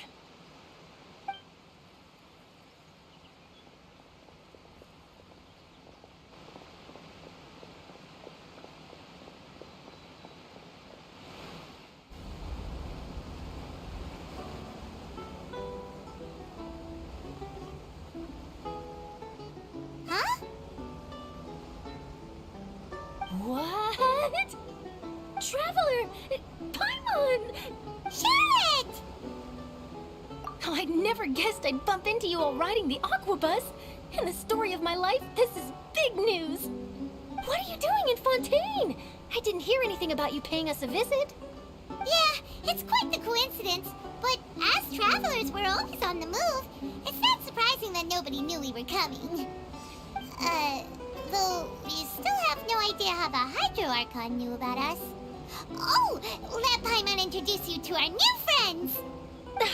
Huh? What? Traveler! Paimon! Charlotte! Oh, I'd never guessed I'd bump into you while riding the aquabus. In the story of my life, this is big news. What are you doing in Fontaine? I didn't hear anything about you paying us a visit. Yeah, it's quite the coincidence. But as travelers, we're always on the move. It's not surprising that nobody knew we were coming. Though we still have no idea how the Hydro Archon knew about us. Oh, let Paimon introduce you to our new friends!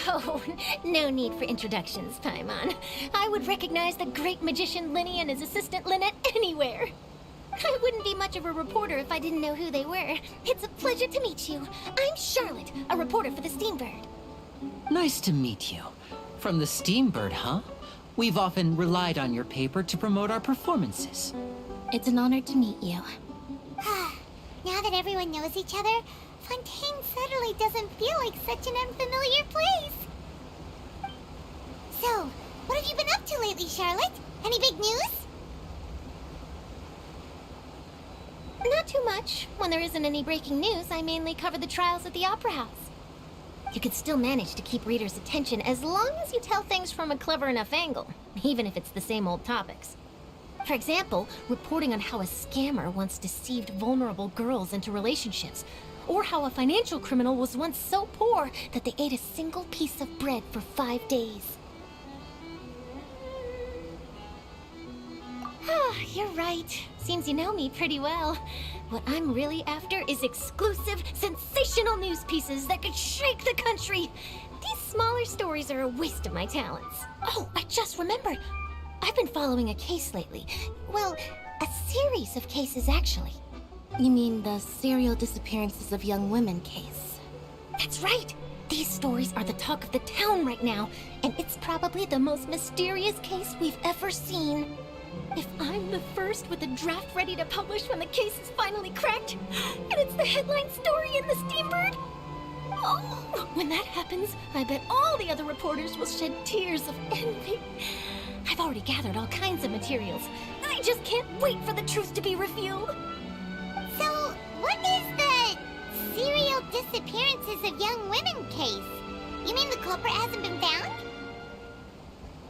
Oh, no need for introductions, Paimon. I would recognize the great magician Linny and his assistant Lynette anywhere. I wouldn't be much of a reporter if I didn't know who they were. It's a pleasure to meet you. I'm Charlotte, a reporter for the Steambird. Nice to meet you. From the Steambird, huh? We've often relied on your paper to promote our performances. It's an honor to meet you. Now that everyone knows each other, Fontaine suddenly doesn't feel like such an unfamiliar place. So, what have you been up to lately, Charlotte? Any big news? Not too much. When there isn't any breaking news, I mainly cover the trials at the Opera House. You could still manage to keep readers' attention as long as you tell things from a clever enough angle, even if it's the same old topics. For example, reporting on how a scammer once deceived vulnerable girls into relationships, or how a financial criminal was once so poor that they ate a single piece of bread for 5 days. You're right. Seems you know me pretty well. What I'm really after is exclusive, sensational news pieces that could shake the country. These smaller stories are a waste of my talents. Oh, I just remembered. I've been following a case lately. Well, a series of cases, actually. You mean the serial disappearances of young women case? That's right. These stories are the talk of the town right now, and it's probably the most mysterious case we've ever seen. If I'm the first with a draft ready to publish when the case is finally cracked, and it's the headline story in the Steambird, oh, when that happens, I bet all the other reporters will shed tears of envy. I've already gathered all kinds of materials. I just can't wait for the truth to be revealed. So, what is the serial disappearances of young women case? You mean the culprit hasn't been found?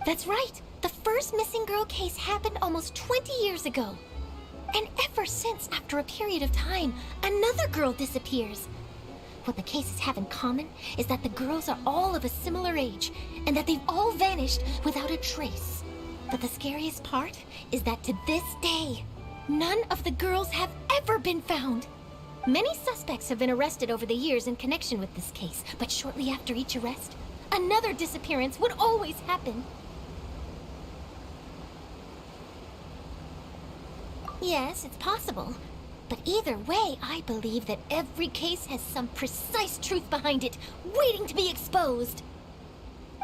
That's right. The first missing girl case happened almost 20 years ago. And ever since, after a period of time, another girl disappears. What the cases have in common is that the girls are all of a similar age, and that they've all vanished without a trace. But the scariest part is that to this day, none of the girls have ever been found. Many suspects have been arrested over the years in connection with this case, but shortly after each arrest, another disappearance would always happen. Yes, it's possible. But either way, I believe that every case has some precise truth behind it, waiting to be exposed.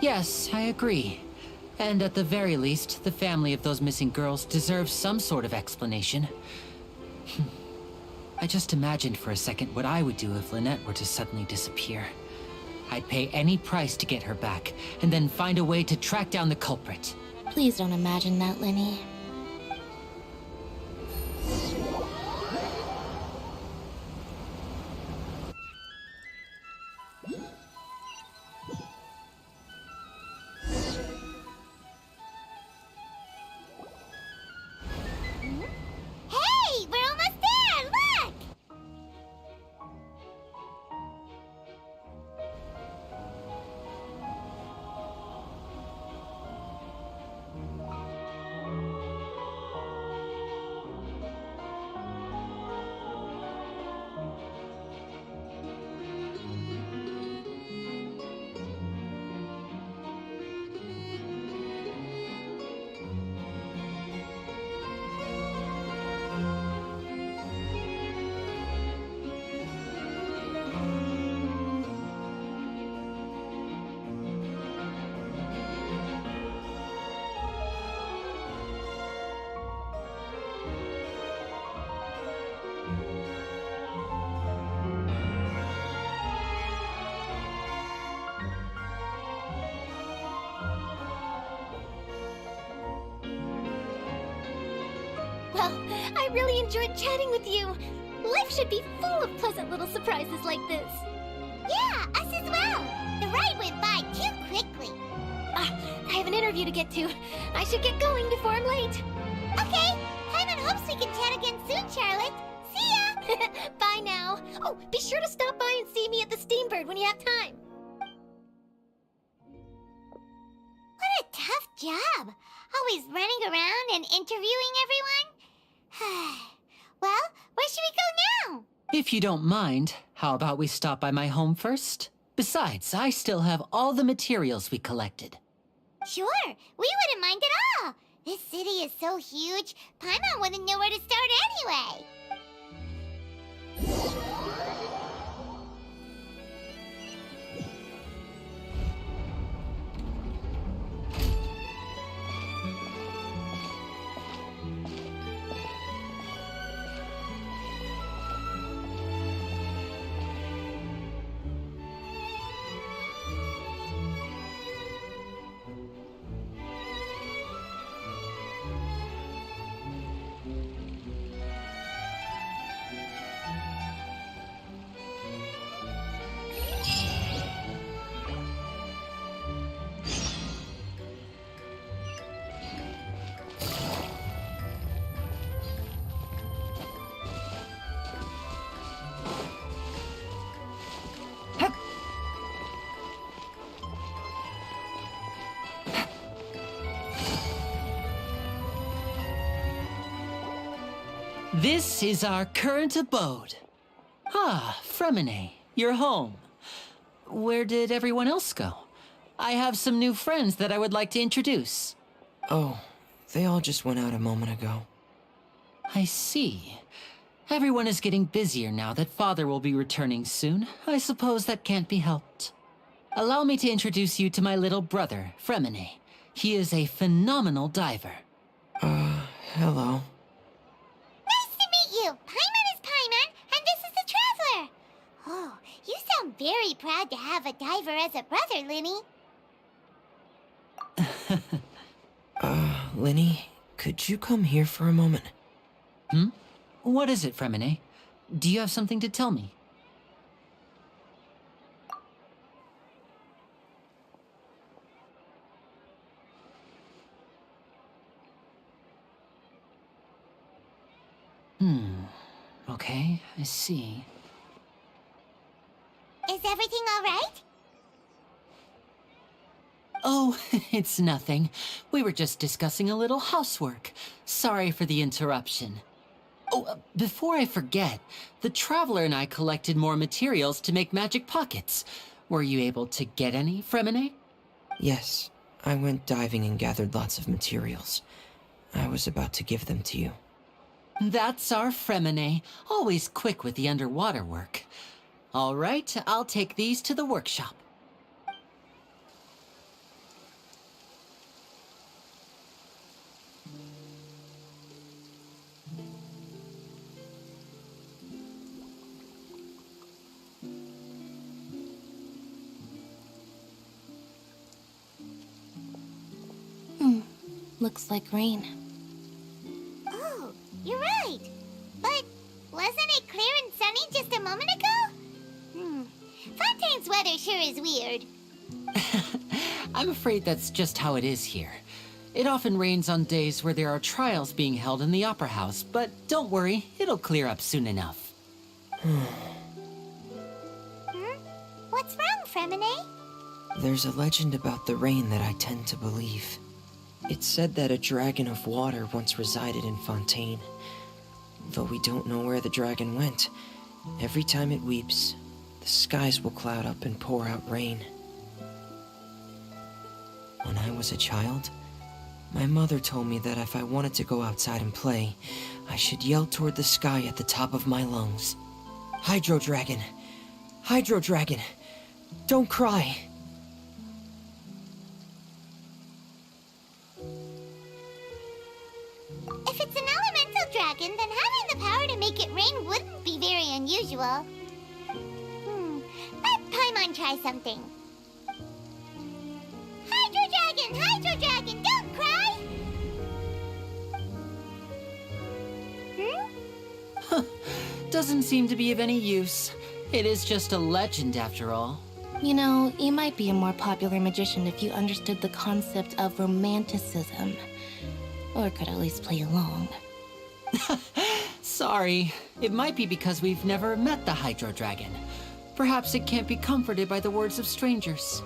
Yes, I agree. And at the very least, the family of those missing girls deserves some sort of explanation. I just imagined for a second what I would do if Lynette were to suddenly disappear. I'd pay any price to get her back, and then find a way to track down the culprit. Please don't imagine that, Lenny. Well, I really enjoyed chatting with you. Life should be full of pleasant little surprises like this. Yeah, us as well. The ride went by too quickly. I have an interview to get to. I should get going before I'm late. Okay, Paimon hopes we can chat again soon, Charlotte. See ya! Bye now. Oh, be sure to stop by and see me at the Steambird when you have time. What a tough job. Always running around and interviewing everyone. Well, where should we go now? If you don't mind, how about we stop by my home first? Besides, I still have all the materials we collected. Sure, we wouldn't mind at all. This city is so huge, Paimon wouldn't know where to start anyway. This is our current abode. Ah, Fremine, you're home. Where did everyone else go? I have some new friends that I would like to introduce. Oh, they all just went out a moment ago. I see. Everyone is getting busier now that Father will be returning soon. I suppose that can't be helped. Allow me to introduce you to my little brother, Fremine. He is a phenomenal diver. Hello. Nice to meet you. Paimon is Paimon, and this is the Traveler. Oh, you sound very proud to have a diver as a brother, Linny. Linny, could you come here for a moment? What is it, Fremine? Do you have something to tell me? Okay, I see. Is everything all right? Oh, it's nothing. We were just discussing a little housework. Sorry for the interruption. Oh, before I forget, the Traveler and I collected more materials to make magic pockets. Were you able to get any, Fremine? Yes, I went diving and gathered lots of materials. I was about to give them to you. That's our Fremine, always quick with the underwater work. All right, I'll take these to the workshop. Looks like rain. Oh, you're right. But wasn't it clear and sunny just a moment ago? Fontaine's weather sure is weird. I'm afraid that's just how it is here. It often rains on days where there are trials being held in the Opera House, but don't worry, it'll clear up soon enough. What's wrong, Fremine? There's a legend about the rain that I tend to believe. It's said that a dragon of water once resided in Fontaine. Though we don't know where the dragon went, every time it weeps, the skies will cloud up and pour out rain. When I was a child, my mother told me that if I wanted to go outside and play, I should yell toward the sky at the top of my lungs. Hydro Dragon! Hydro Dragon! Don't cry! If it's an elemental dragon, then having the power to make it rain wouldn't be very unusual. Let Paimon try something. Hydro Dragon! Hydro Dragon! Don't cry! Doesn't seem to be of any use. It is just a legend after all. You know, you might be a more popular magician if you understood the concept of romanticism. Or could at least play along. Sorry. It might be because we've never met the Hydro Dragon. Perhaps it can't be comforted by the words of strangers.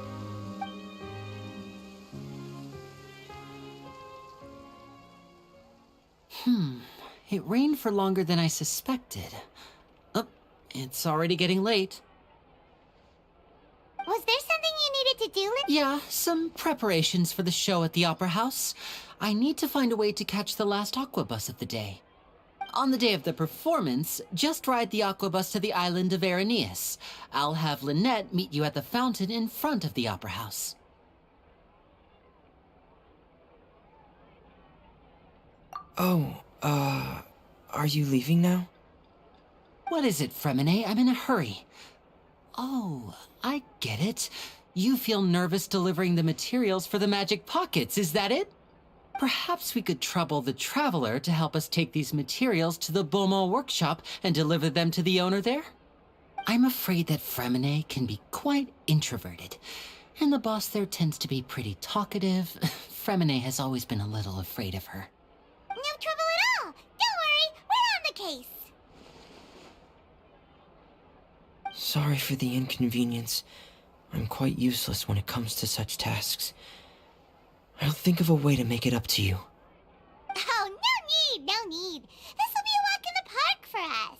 It rained for longer than I suspected. Oh, it's already getting late. Was there something you needed to do, Lin? Yeah, some preparations for the show at the Opera House. I need to find a way to catch the last aqua bus of the day. On the day of the performance, just ride the aqua bus to the island of Araneus. I'll have Lynette meet you at the fountain in front of the Opera House. Oh, are you leaving now? What is it, Fremine? I'm in a hurry. Oh, I get it. You feel nervous delivering the materials for the magic pockets, is that it? Perhaps we could trouble the Traveler to help us take these materials to the Beaumont workshop and deliver them to the owner there? I'm afraid that Fremine can be quite introverted, and the boss there tends to be pretty talkative. Fremine has always been a little afraid of her. No trouble at all. Don't worry, we're on the case. Sorry for the inconvenience. I'm quite useless when it comes to such tasks. I'll think of a way to make it up to you. Oh, no need. This will be a walk in the park for us.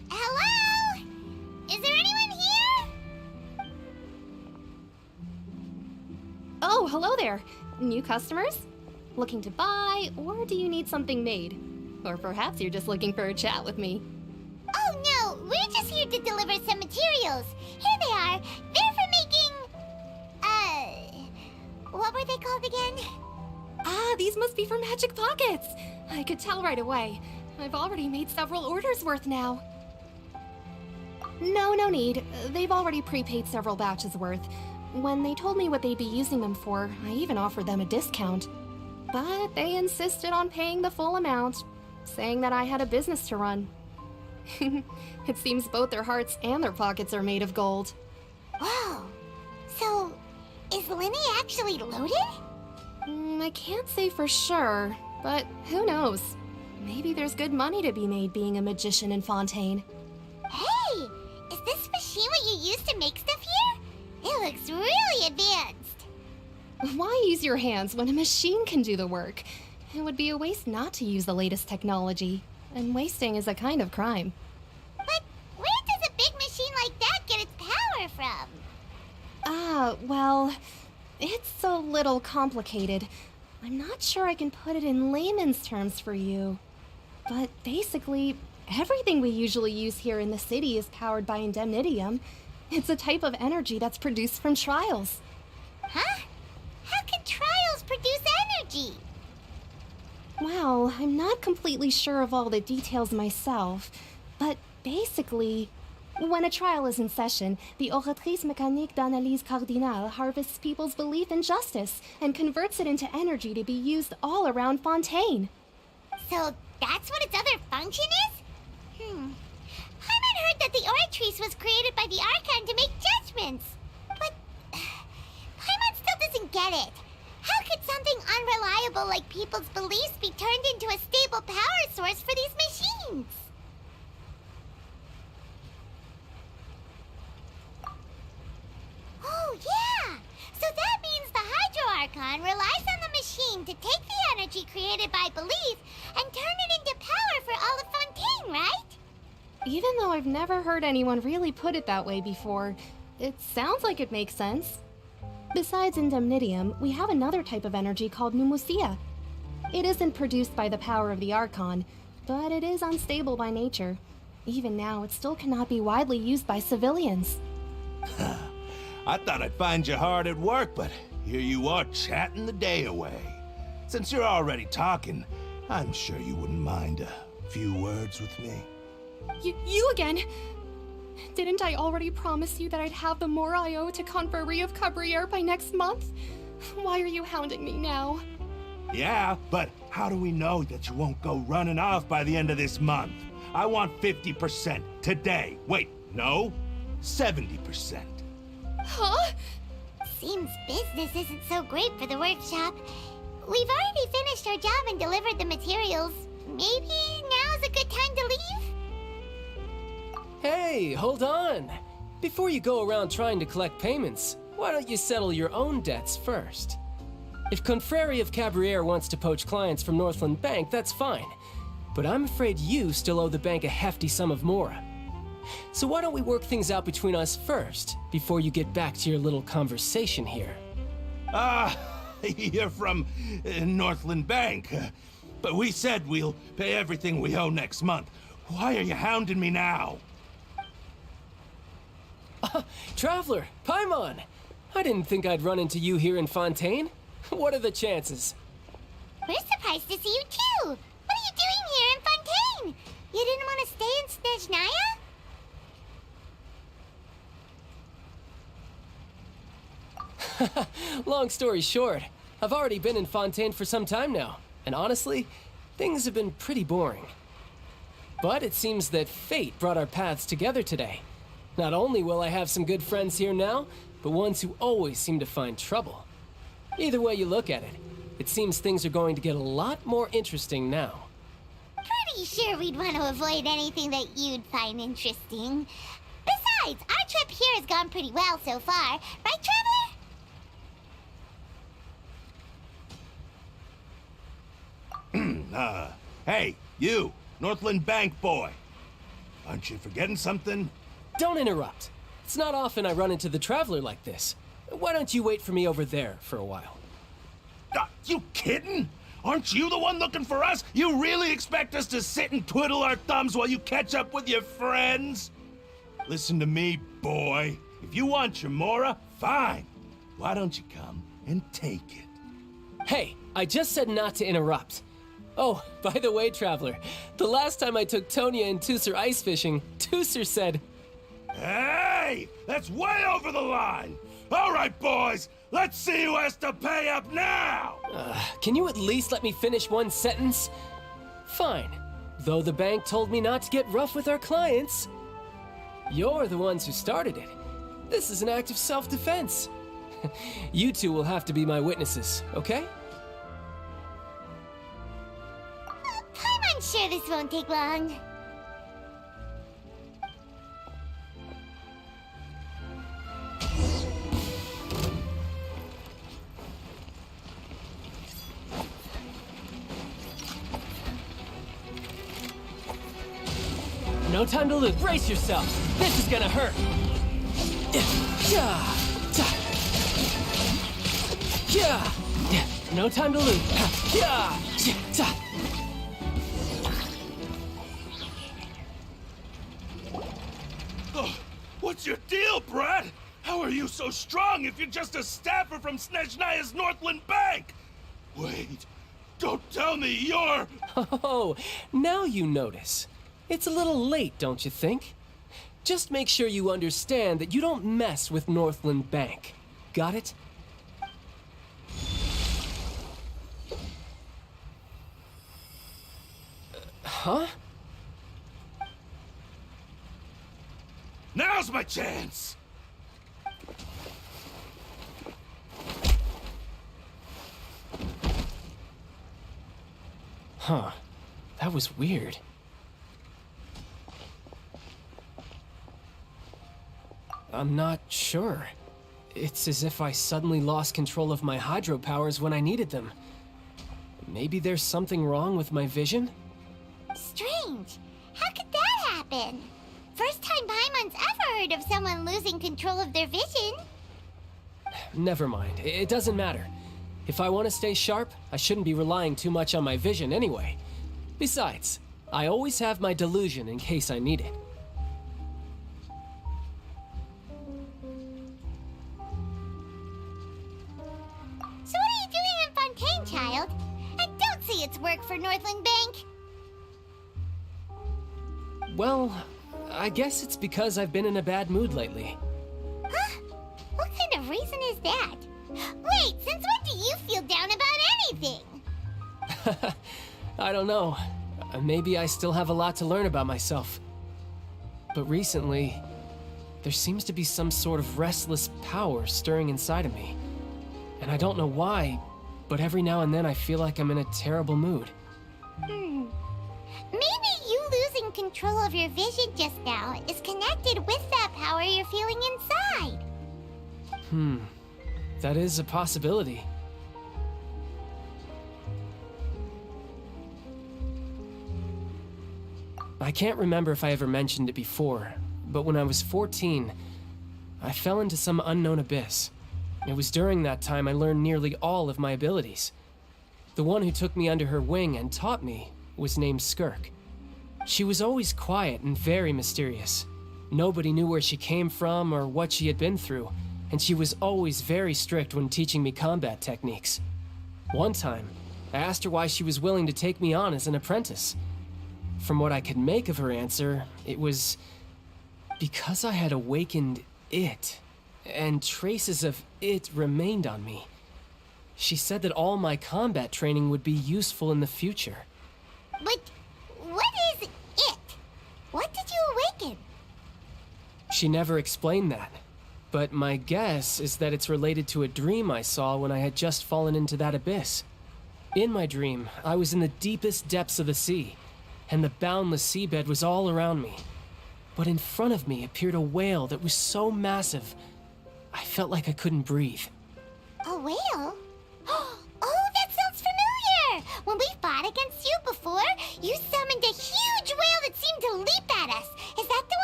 Hello? Is there anyone here? Oh, hello there. New customers? Looking to buy, or do you need something made? Or perhaps you're just looking for a chat with me. Oh no, we're just here to deliver some materials. Here they are. They're for making... what were they called again? Ah, these must be for magic pockets. I could tell right away. I've already made several orders worth now. No need. They've already prepaid several batches worth. When they told me what they'd be using them for, I even offered them a discount. But they insisted on paying the full amount, saying that I had a business to run. It seems both their hearts and their pockets are made of gold. Whoa. So, is Linny actually loaded? I can't say for sure, but who knows? Maybe there's good money to be made being a magician in Fontaine. Hey! Is this machine what you use to make stuff here? It looks really advanced. Why use your hands when a machine can do the work? It would be a waste not to use the latest technology, and wasting is a kind of crime. But where does a big machine like that get its power from? Well, it's a little complicated. I'm not sure I can put it in layman's terms for you. But basically, everything we usually use here in the city is powered by indemnitium. It's a type of energy that's produced from trials. Huh? How can trials produce energy? Well, I'm not completely sure of all the details myself, but basically, when a trial is in session, the Oratrice Mécanique d'Analyse Cardinale harvests people's belief in justice and converts it into energy to be used all around Fontaine. So that's what its other function is? Paimon heard that the Oratrice was created by the Archon to make judgments. But Paimon still doesn't get it. How could something unreliable like people's beliefs be turned into a stable power source for these machines? Oh, yeah! So that means the Hydro Archon relies on the machine to take the energy created by belief and turn it into power for all of Fontaine, right? Even though I've never heard anyone really put it that way before, it sounds like it makes sense. Besides indemnitium, we have another type of energy called pneumosia. It isn't produced by the power of the Archon, but it is unstable by nature. Even now, it still cannot be widely used by civilians. I thought I'd find you hard at work, but here you are chatting the day away. Since you're already talking, I'm sure you wouldn't mind a few words with me. You again? Didn't I already promise you that I'd have the more I owe to Confrérie of Cabriere by next month? Why are you hounding me now? Yeah, but how do we know that you won't go running off by the end of this month? I want 50% today. Wait, no, 70%. Huh? Seems business isn't so great for the workshop. We've already finished our job and delivered the materials. Maybe now's a good time to leave? Hey, hold on. Before you go around trying to collect payments, why don't you settle your own debts first? If Confrérie of Cabriere wants to poach clients from Northland Bank, that's fine. But I'm afraid you still owe the bank a hefty sum of mora. So why don't we work things out between us first, before you get back to your little conversation here? You're from Northland Bank. But we said we'll pay everything we owe next month. Why are you hounding me now? Traveler, Paimon! I didn't think I'd run into you here in Fontaine. What are the chances? We're surprised to see you too! What are you doing here in Fontaine? You didn't want to stay in Snezhnaya? Long story short, I've already been in Fontaine for some time now, and honestly, things have been pretty boring. But it seems that fate brought our paths together today. Not only will I have some good friends here now, but ones who always seem to find trouble. Either way you look at it, it seems things are going to get a lot more interesting now. Pretty sure we'd want to avoid anything that you'd find interesting. Besides, our trip here has gone pretty well so far. Right, Traveler? Hey, you, Northland Bank boy. Aren't you forgetting something? Don't interrupt. It's not often I run into the Traveler like this. Why don't you wait for me over there for a while? You kidding? Aren't you the one looking for us? You really expect us to sit and twiddle our thumbs while you catch up with your friends? Listen to me, boy. If you want your mora, fine. Why don't you come and take it? Hey, I just said not to interrupt. Oh, by the way, Traveler, the last time I took Tonya and Tusser ice fishing, Tusser said... Hey! That's way over the line! All right, boys! Let's see who has to pay up now! Can you at least let me finish one sentence? Fine. Though the bank told me not to get rough with our clients. You're the ones who started it. This is an act of self-defense. You two will have to be my witnesses, okay? I'm sure this won't take long. No time to lose. Brace yourself. This is gonna hurt. No time to lose. What's your deal, Brad? How are you so strong if you're just a staffer from Snezhnaya's Northland Bank? Wait, don't tell me you're... Oh, now you notice. It's a little late, don't you think? Just make sure you understand that you don't mess with Northland Bank. Got it? Huh? Now's my chance! Huh. That was weird. I'm not sure. It's as if I suddenly lost control of my hydro powers when I needed them. Maybe there's something wrong with my vision? Strange. How could that happen? First time Paimon's ever heard of someone losing control of their vision. Never mind. It doesn't matter. If I want to stay sharp, I shouldn't be relying too much on my vision anyway. Besides, I always have my delusion in case I need it. So what are you doing in Fontaine, child? And don't say it's work for Northland Bank. Well, I guess it's because I've been in a bad mood lately. Huh? What kind of reason is that? Wait, since when do you feel down about anything? I don't know. Maybe I still have a lot to learn about myself. But recently, there seems to be some sort of restless power stirring inside of me. And I don't know why, but every now and then I feel like I'm in a terrible mood. Maybe you losing control of your vision just now is connected with that power you're feeling inside. That is a possibility. I can't remember if I ever mentioned it before, but when I was 14, I fell into some unknown abyss. It was during that time I learned nearly all of my abilities. The one who took me under her wing and taught me was named Skirk. She was always quiet and very mysterious. Nobody knew where she came from or what she had been through, and she was always very strict when teaching me combat techniques. One time, I asked her why she was willing to take me on as an apprentice. From what I could make of her answer, it was because I had awakened it, and traces of it remained on me. She said that all my combat training would be useful in the future. But what is it? What did you awaken? She never explained that, but my guess is that it's related to a dream I saw when I had just fallen into that abyss. In my dream, I was in the deepest depths of the sea, and the boundless seabed was all around me. But in front of me appeared a whale that was so massive, I felt like I couldn't breathe. A whale? Oh, that sounds familiar! When we fought against you before, you summoned a huge whale that seemed to leap at us. Is that the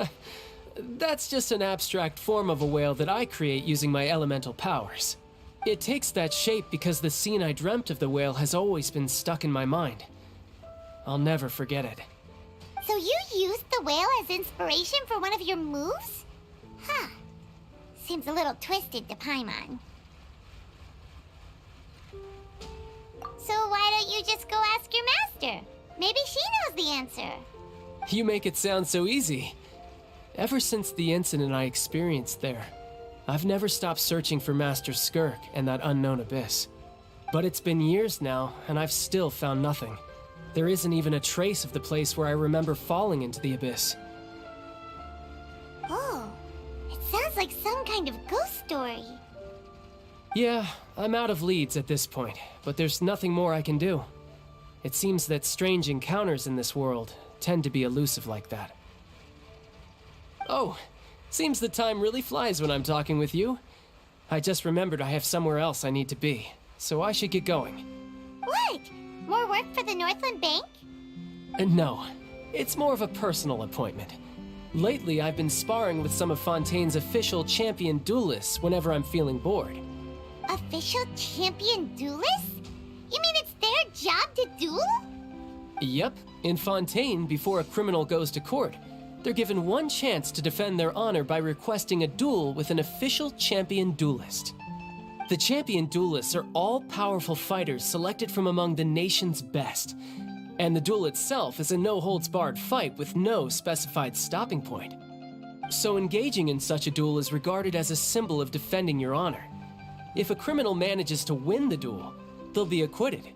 one? That's just an abstract form of a whale that I create using my elemental powers. It takes that shape because the scene I dreamt of the whale has always been stuck in my mind. I'll never forget it. So you used the whale as inspiration for one of your moves? Huh. Seems a little twisted to Paimon. So why don't you just go ask your master? Maybe she knows the answer. You make it sound so easy. Ever since the incident I experienced there, I've never stopped searching for Master Skirk and that unknown abyss. But it's been years now, and I've still found nothing. There isn't even a trace of the place where I remember falling into the abyss. Oh, it sounds like some kind of ghost story. Yeah, I'm out of leads at this point, but there's nothing more I can do. It seems that strange encounters in this world tend to be elusive like that. Oh, seems the time really flies when I'm talking with you. I just remembered I have somewhere else I need to be, so I should get going. What? More work for the Northland Bank? No, it's more of a personal appointment. Lately, I've been sparring with some of Fontaine's official champion duelists whenever I'm feeling bored. Official champion duelists? You mean it's their job to duel? Yep, in Fontaine, before a criminal goes to court, they're given one chance to defend their honor by requesting a duel with an official champion duelist. The champion duelists are all-powerful fighters selected from among the nation's best, and the duel itself is a no-holds-barred fight with no specified stopping point. So engaging in such a duel is regarded as a symbol of defending your honor. If a criminal manages to win the duel, they'll be acquitted,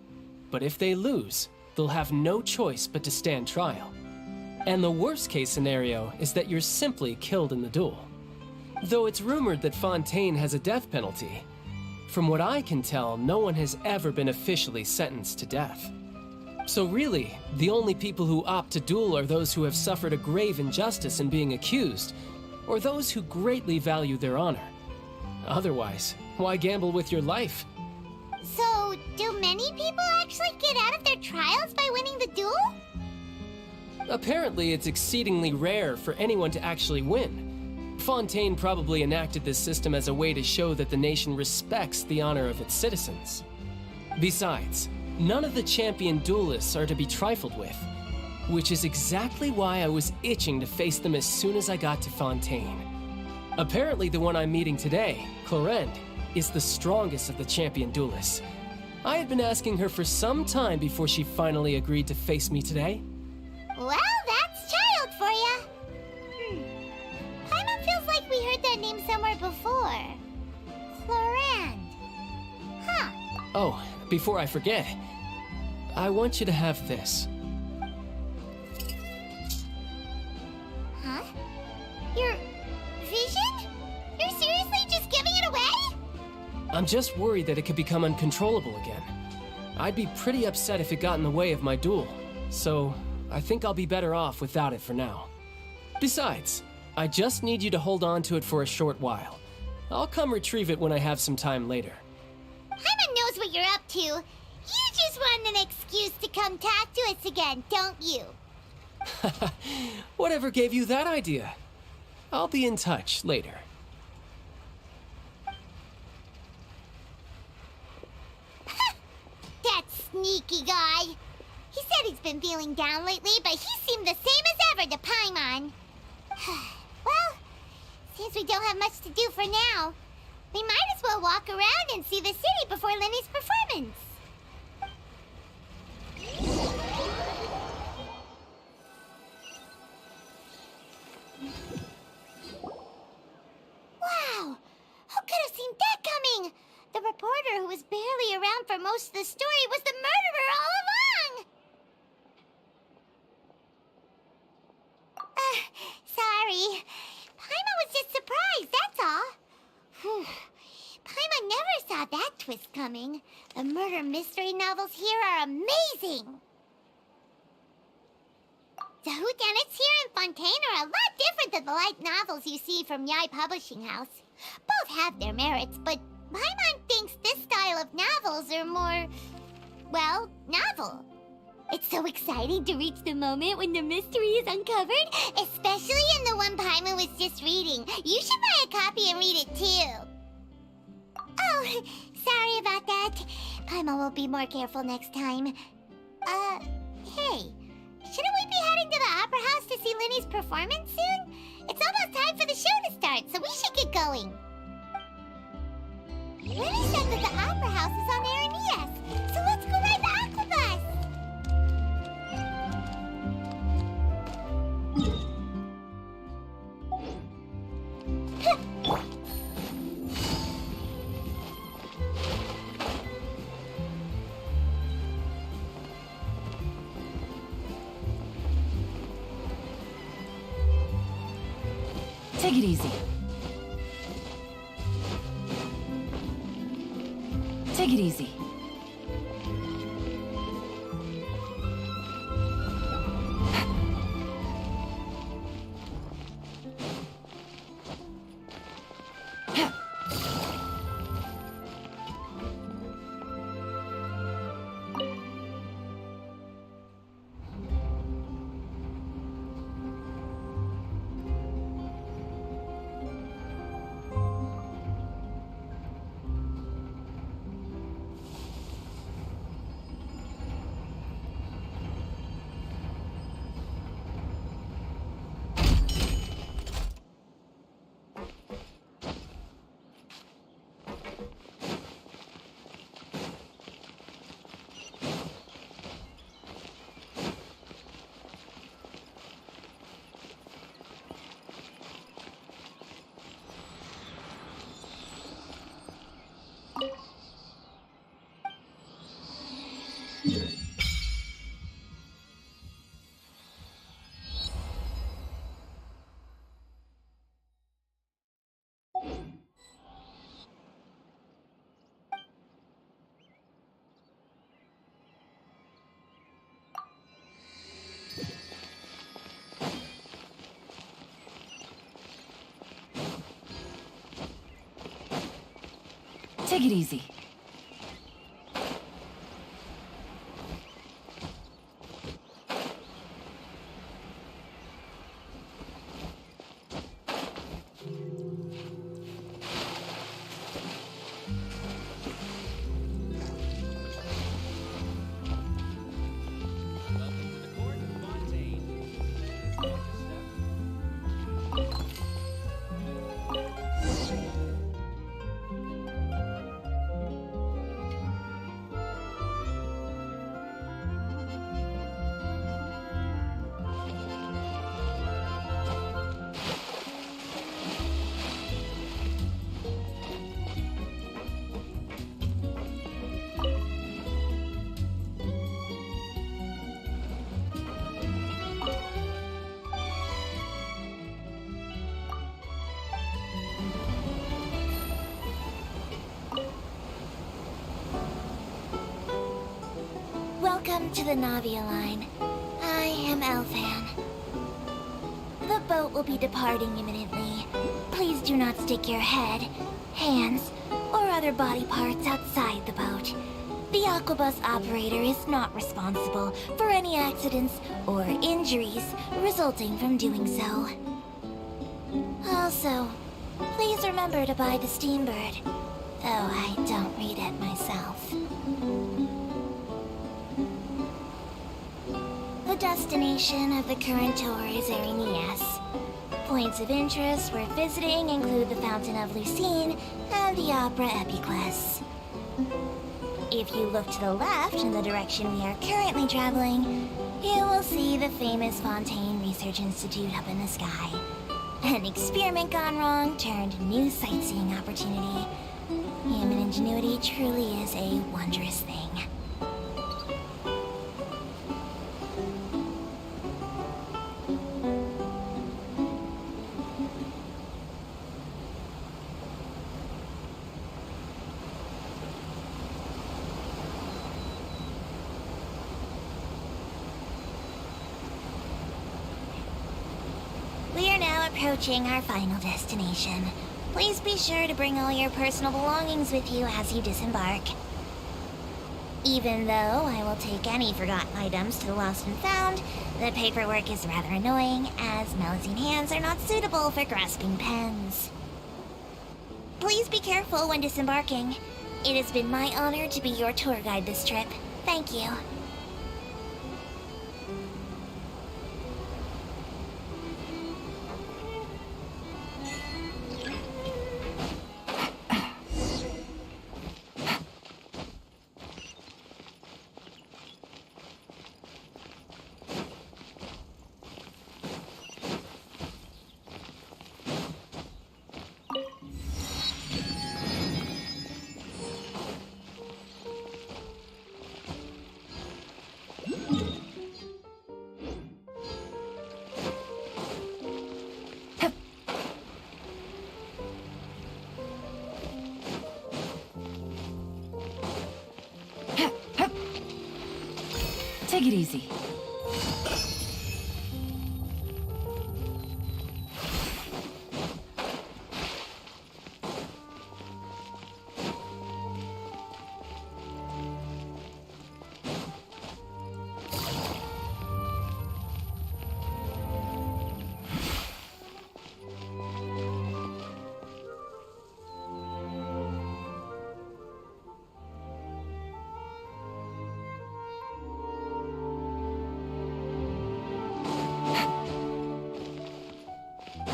but if they lose, they'll have no choice but to stand trial. And the worst-case scenario is that you're simply killed in the duel. Though it's rumored that Fontaine has a death penalty, from what I can tell, no one has ever been officially sentenced to death. So really, the only people who opt to duel are those who have suffered a grave injustice in being accused, or those who greatly value their honor. Otherwise, why gamble with your life? So, do many people actually get out of their trials by winning the duel? Apparently, it's exceedingly rare for anyone to actually win. Fontaine probably enacted this system as a way to show that the nation respects the honor of its citizens. Besides, None of the champion duelists are to be trifled with, which is exactly why I was itching to face them as soon as I got to Fontaine. Apparently the one I'm meeting today, Clorinde, is the strongest of the champion duelists. I had been asking her for some time before she finally agreed to face me today. Well, that's child for ya. Paimon feels like we heard that name somewhere before. Clorinde. Huh. Oh, before I forget, I want you to have this. Huh? Your vision? You're seriously just giving it away? I'm just worried that it could become uncontrollable again. I'd be pretty upset if it got in the way of my duel, so I think I'll be better off without it for now. Besides, I just need you to hold on to it for a short while. I'll come retrieve it when I have some time later. Paimon knows what you're up to. You just want an excuse to come talk to us again, don't you? Whatever gave you that idea? I'll be in touch later. That sneaky guy. He said he's been feeling down lately, but he seemed the same as ever to Paimon. Well, since we don't have much to do for now, we might as well walk around and see the city before Lenny's performance. Wow! Who could have seen that coming? The reporter who was barely around for most of the story was the murderer all along! Sorry. Paimon was just surprised, that's all. Whew. Paimon never saw that twist coming. The murder mystery novels here are amazing. The whodunits here in Fontaine are a lot different than the light novels you see from Yai Publishing House. Both have their merits, but Paimon thinks this style of novels are more, well, novel. It's so exciting to reach the moment when the mystery is uncovered, especially in the one Paimon was just reading. You should buy a copy and read it too. Oh, sorry about that. Paimon will be more careful next time. Hey. Shouldn't we be heading to the Opera House to see Linny's performance soon? It's almost time for the show to start, so we should get going. Linny said that the Opera House is on Aranias, so let's go ride the Aquabus! Take it easy. Take it easy. Take it easy. Welcome to the Navia line. I am Elfan. The boat will be departing imminently. Please do not stick your head, hands, or other body parts outside the boat. The Aquabus operator is not responsible for any accidents or injuries resulting from doing so. Also, please remember to buy the Steambird, though I don't read it myself. The destination of the current tour is Erinias. Points of interest worth visiting include the Fountain of Lucine and the Opera Epiclese. If you look to the left in the direction we are currently traveling, you will see the famous Fontaine Research Institute up in the sky. An experiment gone wrong turned new sightseeing opportunity. Human ingenuity truly is a wondrous thing. We are now approaching our final destination. Please be sure to bring all your personal belongings with you as you disembark. Even though I will take any forgotten items to the Lost and Found, the paperwork is rather annoying, as Melusine hands are not suitable for grasping pens. Please be careful when disembarking. It has been my honor to be your tour guide this trip. Thank you. Take it easy.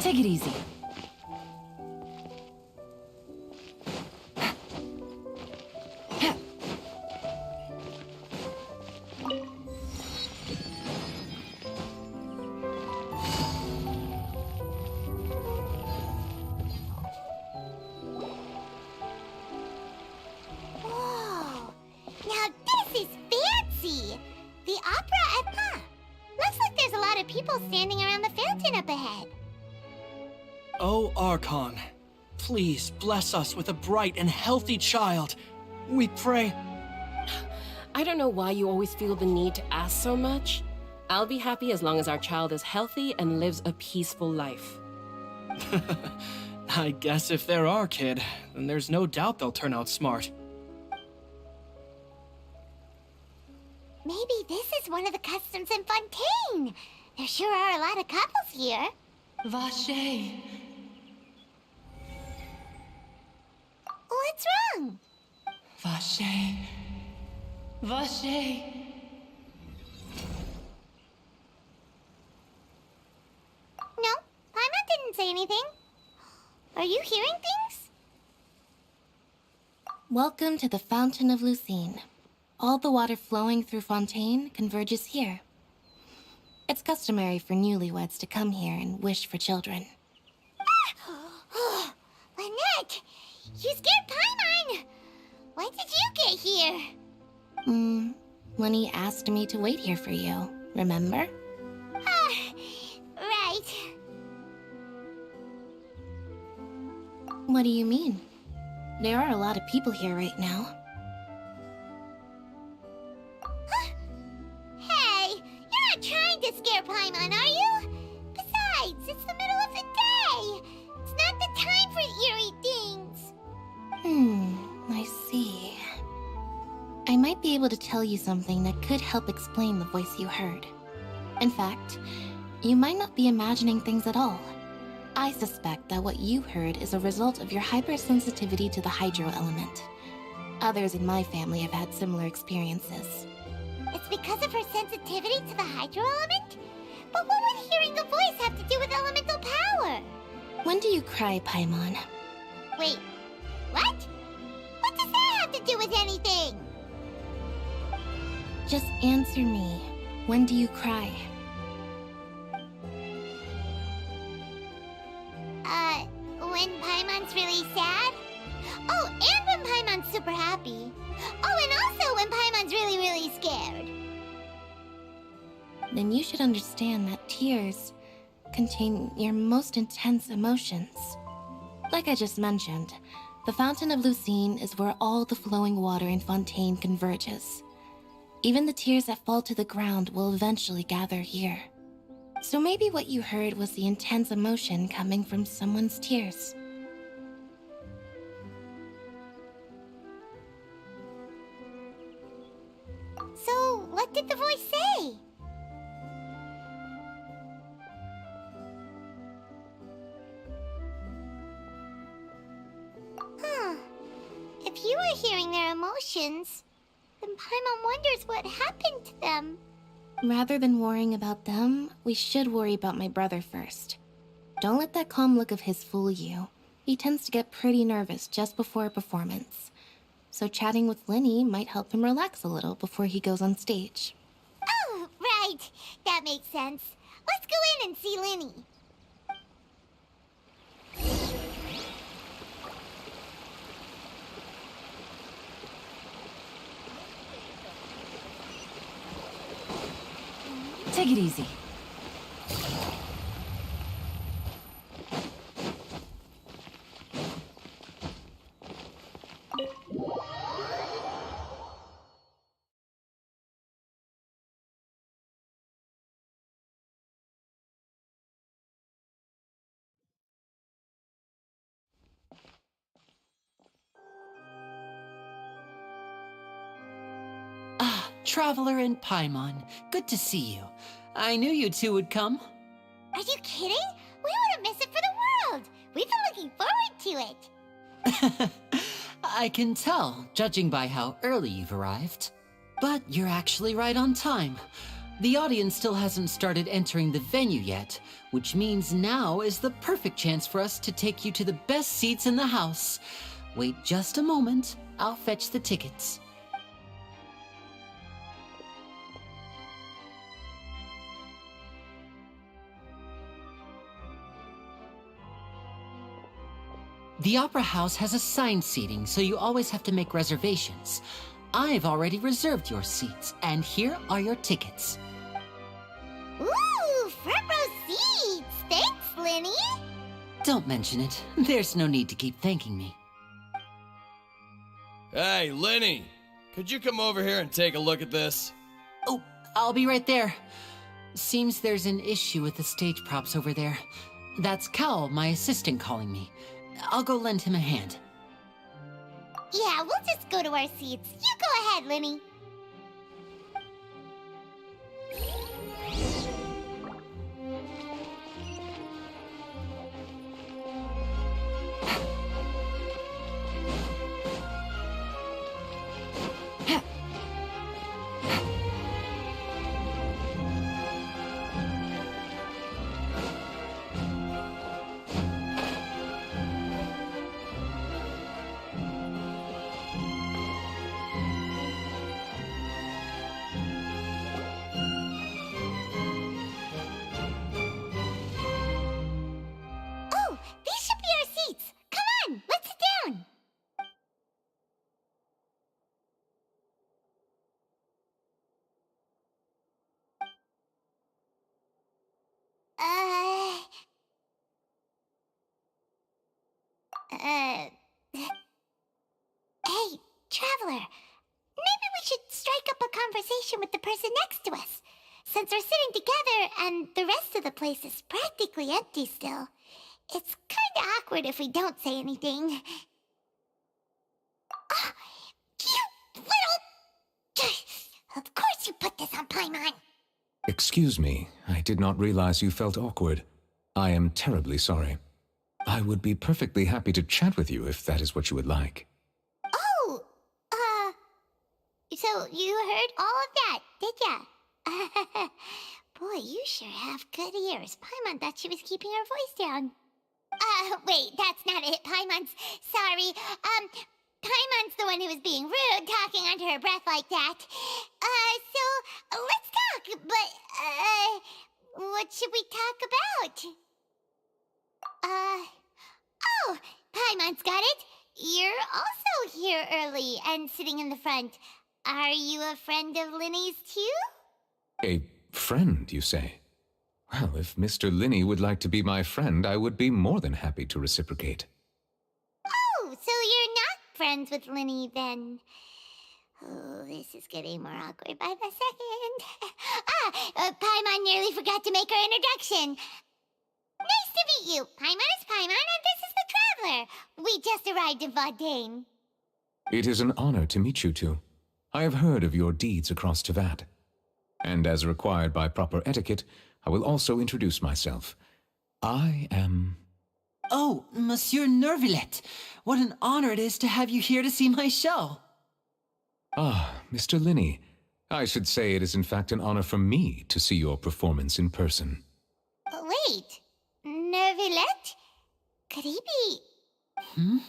Take it easy. Whoa! Now this is fancy! The Opera Epiclese. Looks like there's a lot of people standing around the fountain up ahead. Oh, Archon, please bless us with a bright and healthy child. We pray. I don't know why you always feel the need to ask so much. I'll be happy as long as our child is healthy and lives a peaceful life. I guess if they're our kid, then there's no doubt they'll turn out smart. Maybe this is one of the customs in Fontaine. There sure are a lot of couples here. Vache. What's wrong? Vache. Vache. No, Paimon didn't say anything. Are you hearing things? Welcome to the Fountain of Lucine. All the water flowing through Fontaine converges here. It's customary for newlyweds to come here and wish for children. Ah! Lynette! You scared Paimon! Why did you get here? When he asked me to wait here for you, remember? Ah, right. What do you mean? There are a lot of people here right now. scare Paimon, are you? Besides, it's the middle of the day. It's not the time for eerie things. I see. I might be able to tell you something that could help explain the voice you heard. In fact, you might not be imagining things at all. I suspect that what you heard is a result of your hypersensitivity to the hydro element. Others in my family have had similar experiences. It's because of her sensitivity to the hydro element? But what would hearing a voice have to do with elemental power? When do you cry, Paimon? Wait, what? What does that have to do with anything? Just answer me. When do you cry? When Paimon's really sad? Oh, and when Paimon's super happy. Oh, and also when Paimon's really, really scared. Then you should understand that tears contain your most intense emotions. Like I just mentioned, the Fountain of Lucine is where all the flowing water in Fontaine converges. Even the tears that fall to the ground will eventually gather here. So maybe what you heard was the intense emotion coming from someone's tears. So, what did the voice say? If you were hearing their emotions, then Paimon wonders what happened to them. Rather than worrying about them, we should worry about my brother first. Don't let that calm look of his fool you. He tends to get pretty nervous just before a performance. So chatting with Linny might help him relax a little before he goes on stage. Oh, right. That makes sense. Let's go in and see Linny. Take it easy. Traveler and Paimon, good to see you. I knew you two would come. Are you kidding? We wouldn't miss it for the world. We've been looking forward to it. I can tell, judging by how early you've arrived. But you're actually right on time. The audience still hasn't started entering the venue yet, which means now is the perfect chance for us to take you to the best seats in the house. Wait just a moment. I'll fetch the tickets. The Opera House has assigned seating, so you always have to make reservations. I've already reserved your seats, and here are your tickets. Ooh, front row seats! Thanks, Linny! Don't mention it. There's no need to keep thanking me. Hey, Linny! Could you come over here and take a look at this? Oh, I'll be right there. Seems there's an issue with the stage props over there. That's Cal, my assistant, calling me. I'll go lend him a hand. Yeah, we'll just go to our seats. You go ahead, Linny. Oh, these should be our seats. Come on, let's sit down. Hey, Traveler. Maybe we should strike up a conversation with the person next to us. Since we're sitting together and the rest of the place is practically empty still, it's kinda awkward if we don't say anything. Ah, you little... Of course you put this on Paimon! Excuse me, I did not realize you felt awkward. I am terribly sorry. I would be perfectly happy to chat with you if that is what you would like. Oh, so you heard all of that, did ya? Boy, you sure have good ears. Paimon thought she was keeping her voice down. Wait, that's not it. Paimon's... Sorry. Paimon's the one who was being rude, talking under her breath like that. So, let's talk, but, what should we talk about? Oh, Paimon's got it. You're also here early and sitting in the front. Are you a friend of Linny's too? A friend, you say? Well, if Mr. Linney would like to be my friend, I would be more than happy to reciprocate. Oh, so you're not friends with Linny then? Oh, this is getting more awkward by the second. Paimon nearly forgot to make her introduction. Nice to meet you. Paimon is Paimon, and this is the Traveler. We just arrived in Fontaine. It is an honor to meet you two. I have heard of your deeds across Tevat. And as required by proper etiquette, I will also introduce myself. I am... Oh, Monsieur Nervillet. What an honor it is to have you here to see my show. Ah, Mr. Linney. I should say it is in fact an honor for me to see your performance in person. Wait, Nervillet? Could he be...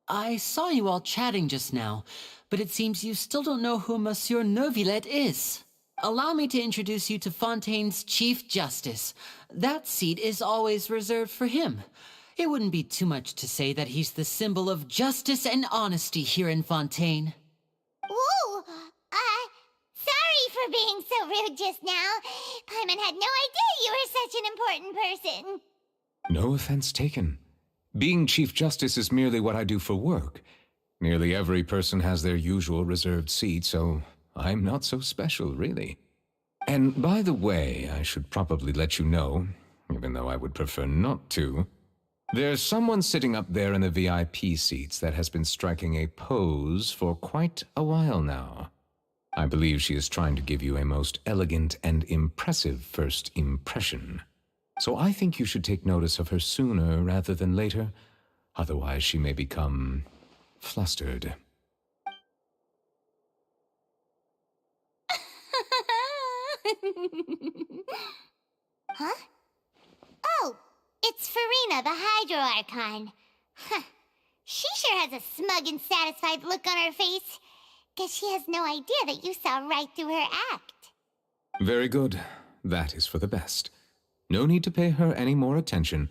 I saw you all chatting just now, but it seems you still don't know who Monsieur Nervillet is. Allow me to introduce you to Fontaine's Chief Justice. That seat is always reserved for him. It wouldn't be too much to say that he's the symbol of justice and honesty here in Fontaine. Whoa! Sorry for being so rude just now. Paimon had no idea you were such an important person. No offense taken. Being Chief Justice is merely what I do for work. Nearly every person has their usual reserved seat, so I'm not so special, really. And by the way, I should probably let you know, even though I would prefer not to, there's someone sitting up there in the VIP seats that has been striking a pose for quite a while now. I believe she is trying to give you a most elegant and impressive first impression. So I think you should take notice of her sooner rather than later, otherwise she may become flustered. Huh? Oh, it's Farina, the Hydro Archon. Huh. She sure has a smug and satisfied look on her face. Guess she has no idea that you saw right through her act. Very good. That is for the best. No need to pay her any more attention.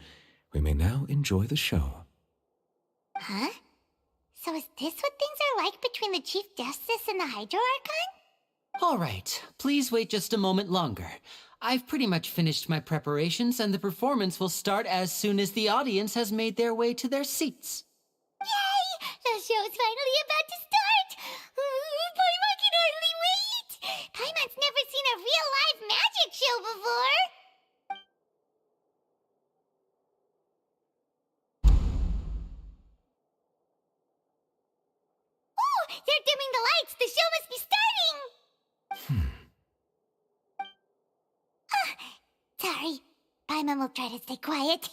We may now enjoy the show. Huh? So is this what things are like between the Chief Justice and the Hydro Archon? All right, please wait just a moment longer. I've pretty much finished my preparations, and the performance will start as soon as the audience has made their way to their seats. Yay! The show's finally about to start! Paimon can hardly wait! Paimon's never seen a real live magic show before! Oh! They're dimming the lights! The show must be starting! Sorry. Paimon will try to stay quiet.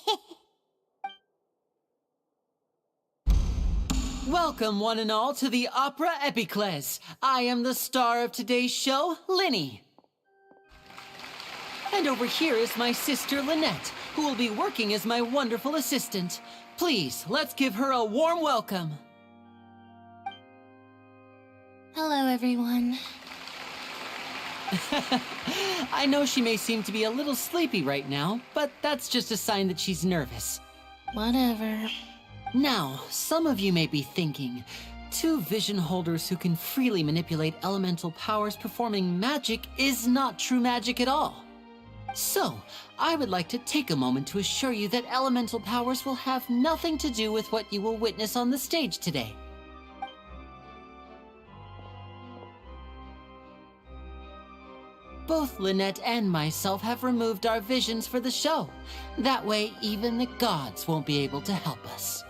Welcome, one and all, to the Opera Epiclese. I am the star of today's show, Linny. And over here is my sister, Lynette, who will be working as my wonderful assistant. Please, let's give her a warm welcome. Hello, everyone. I know she may seem to be a little sleepy right now, but that's just a sign that she's nervous. Whatever. Now, some of you may be thinking, two vision holders who can freely manipulate elemental powers performing magic is not true magic at all. So, I would like to take a moment to assure you that elemental powers will have nothing to do with what you will witness on the stage today. Both Lynette and myself have removed our visions for the show. That way, even the gods won't be able to help us.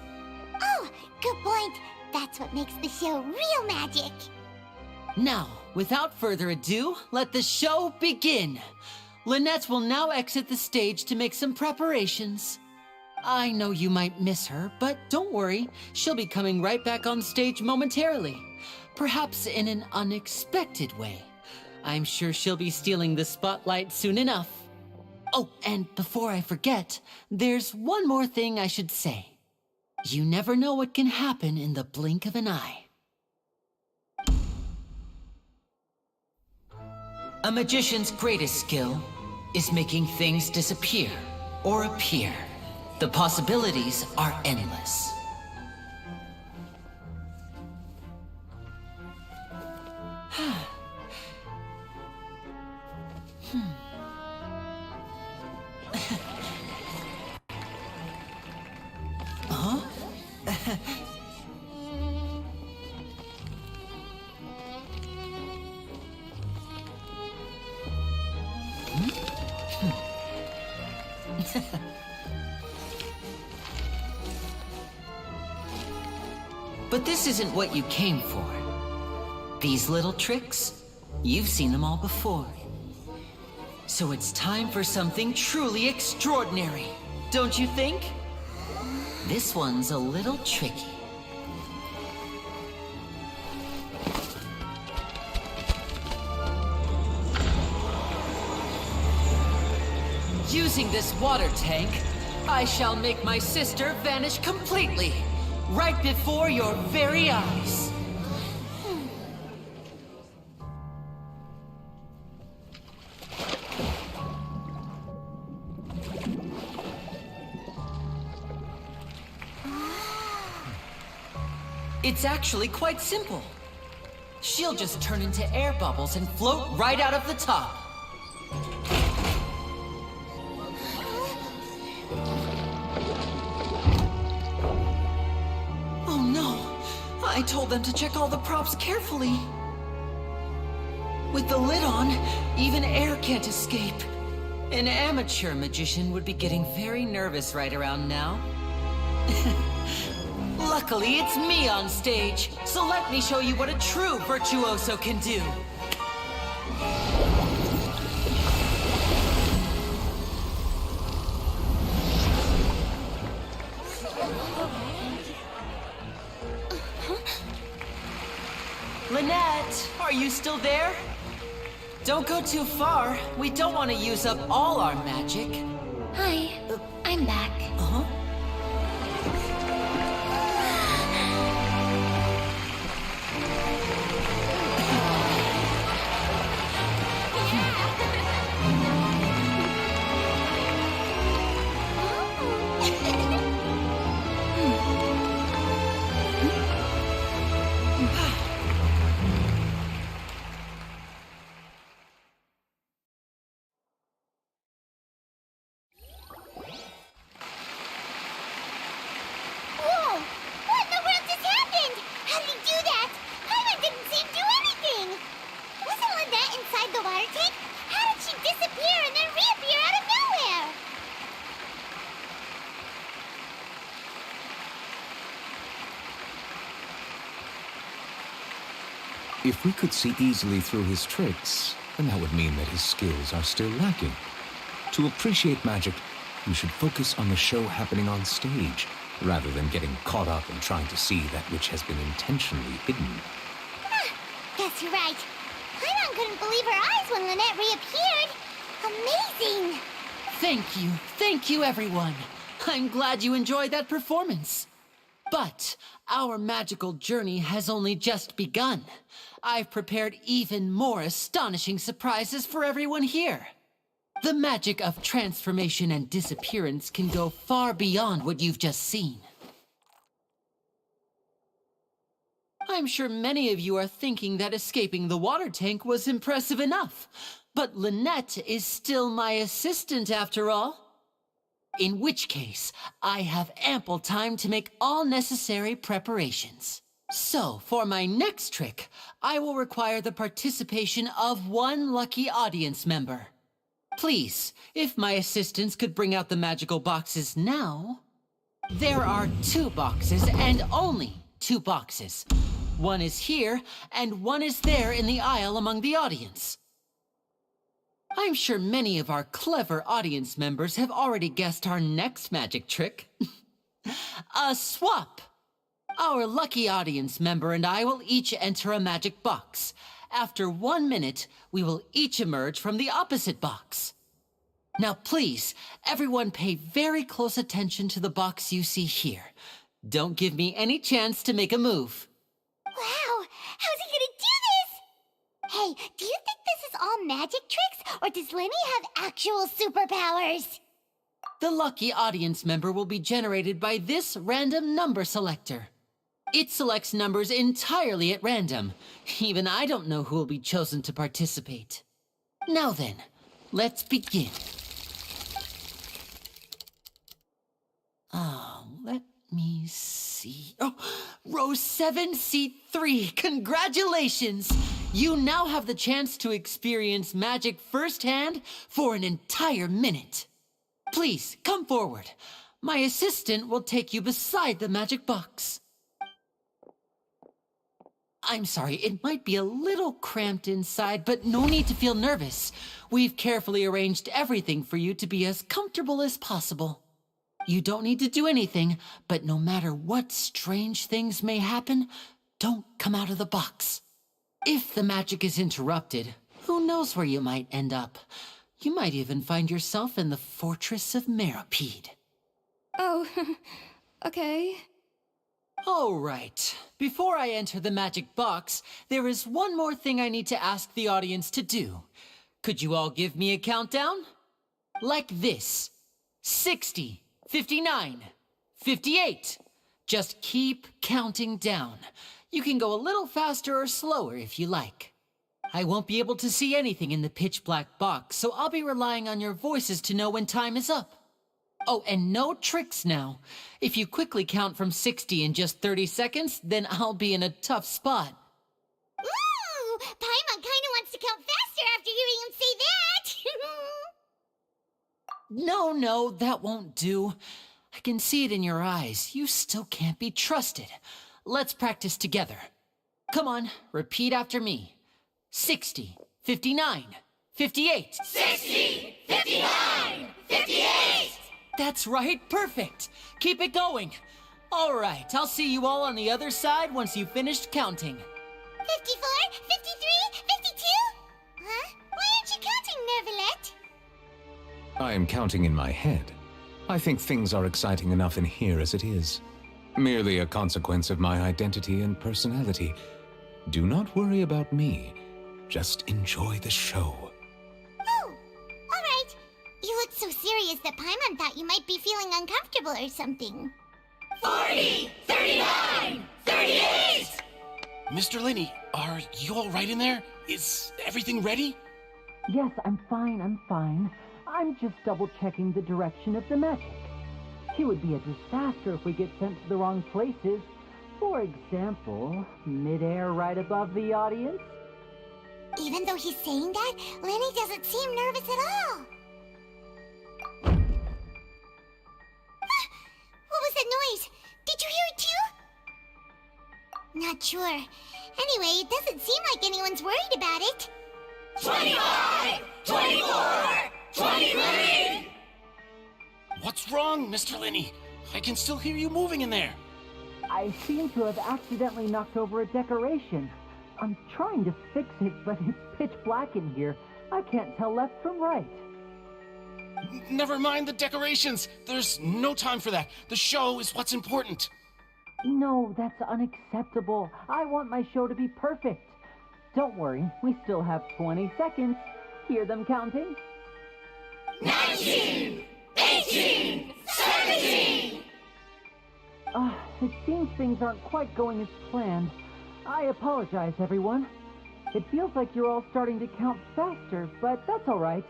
Oh, good point. That's what makes the show real magic. Now, without further ado, let the show begin. Lynette will now exit the stage to make some preparations. I know you might miss her, but don't worry. She'll be coming right back on stage momentarily. Perhaps in an unexpected way. I'm sure she'll be stealing the spotlight soon enough. Oh, and before I forget, there's one more thing I should say. You never know what can happen in the blink of an eye. A magician's greatest skill is making things disappear or appear. The possibilities are endless. Huh? But this isn't what you came for. These little tricks, you've seen them all before. So it's time for something truly extraordinary, don't you think? This one's a little tricky. Using this water tank, I shall make my sister vanish completely, right before your very eyes. It's actually quite simple. She'll just turn into air bubbles and float right out of the top. Oh no! I told them to check all the props carefully. With the lid on, even air can't escape. An amateur magician would be getting very nervous right around now. Luckily, it's me on stage, so let me show you what a true virtuoso can do. Lynette, are you still there? Don't go too far. We don't want to use up all our magic. Hi, I'm back. Uh-huh. Whoa! What in the world just happened? How did he do that? Paimon didn't see him do anything. Wasn't Lynette inside the water tank? How did she disappear and then reappear out of nowhere? If we could see easily through his tricks, then that would mean that his skills are still lacking. To appreciate magic, you should focus on the show happening on stage, rather than getting caught up in trying to see that which has been intentionally hidden. Guess you're right. Paimon couldn't believe her eyes when Lynette reappeared. Amazing! Thank you everyone. I'm glad you enjoyed that performance. But our magical journey has only just begun. I've prepared even more astonishing surprises for everyone here. The magic of transformation and disappearance can go far beyond what you've just seen. I'm sure many of you are thinking that escaping the water tank was impressive enough, but Lynette is still my assistant after all. In which case, I have ample time to make all necessary preparations. So, for my next trick, I will require the participation of one lucky audience member. Please, if my assistants could bring out the magical boxes now. There are 2 boxes and only 2 boxes. One is here and one is there in the aisle among the audience. I'm sure many of our clever audience members have already guessed our next magic trick. A swap! Our lucky audience member and I will each enter a magic box. After 1 minute, we will each emerge from the opposite box. Now please, everyone pay very close attention to the box you see here. Don't give me any chance to make a move. Wow, how's he gonna do this? Hey, do you think this is all magic tricks, or does Lenny have actual superpowers? The lucky audience member will be generated by this random number selector. It selects numbers entirely at random. Even I don't know who will be chosen to participate. Now then, let's begin. Let me see. Oh, row 7, seat 3. Congratulations! You now have the chance to experience magic firsthand for an entire minute. Please, come forward. My assistant will take you beside the magic box. I'm sorry, it might be a little cramped inside, but no need to feel nervous. We've carefully arranged everything for you to be as comfortable as possible. You don't need to do anything, but no matter what strange things may happen, don't come out of the box. If the magic is interrupted, who knows where you might end up? You might even find yourself in the Fortress of Meropide. Oh, okay. All right. Before I enter the magic box, there is one more thing I need to ask the audience to do. Could you all give me a countdown? Like this. 60, 59, 58. Just keep counting down. You can go a little faster or slower if you like. I won't be able to see anything in the pitch black box, so I'll be relying on your voices to know when time is up. Oh, and no tricks now. If you quickly count from 60 in just 30 seconds, then I'll be in a tough spot. Ooh, Paimon kinda wants to count faster after hearing him say that. No, that won't do. I can see it in your eyes. You still can't be trusted. Let's practice together. Come on, repeat after me. 60, 59, 58. 60, 59, 58! That's right, perfect. Keep it going. All right, I'll see you all on the other side once you've finished counting. 54, 53, 52? Huh? Why aren't you counting, Nervalet? I am counting in my head. I think things are exciting enough in here as it is. Merely a consequence of my identity and personality. Do not worry about me. Just enjoy the show. Oh, all right. You look so serious that Paimon thought you might be feeling uncomfortable or something. 40, 39, 38! Mr. Linney, are you all right in there? Is everything ready? Yes, I'm fine. I'm just double-checking the direction of the magic. It would be a disaster if we get sent to the wrong places. For example, midair right above the audience. Even though he's saying that, Lenny doesn't seem nervous at all. What was that noise? Did you hear it too? Not sure. Anyway, it doesn't seem like anyone's worried about it. 25, 24, 23! What's wrong, Mr. Linney? I can still hear you moving in there. I seem to have accidentally knocked over a decoration. I'm trying to fix it, but it's pitch black in here. I can't tell left from right. Never mind the decorations. There's no time for that. The show is what's important. No, that's unacceptable. I want my show to be perfect. Don't worry, we still have 20 seconds. Hear them counting? 19, 18, 17! It seems things aren't quite going as planned. I apologize, everyone. It feels like you're all starting to count faster, but that's all right.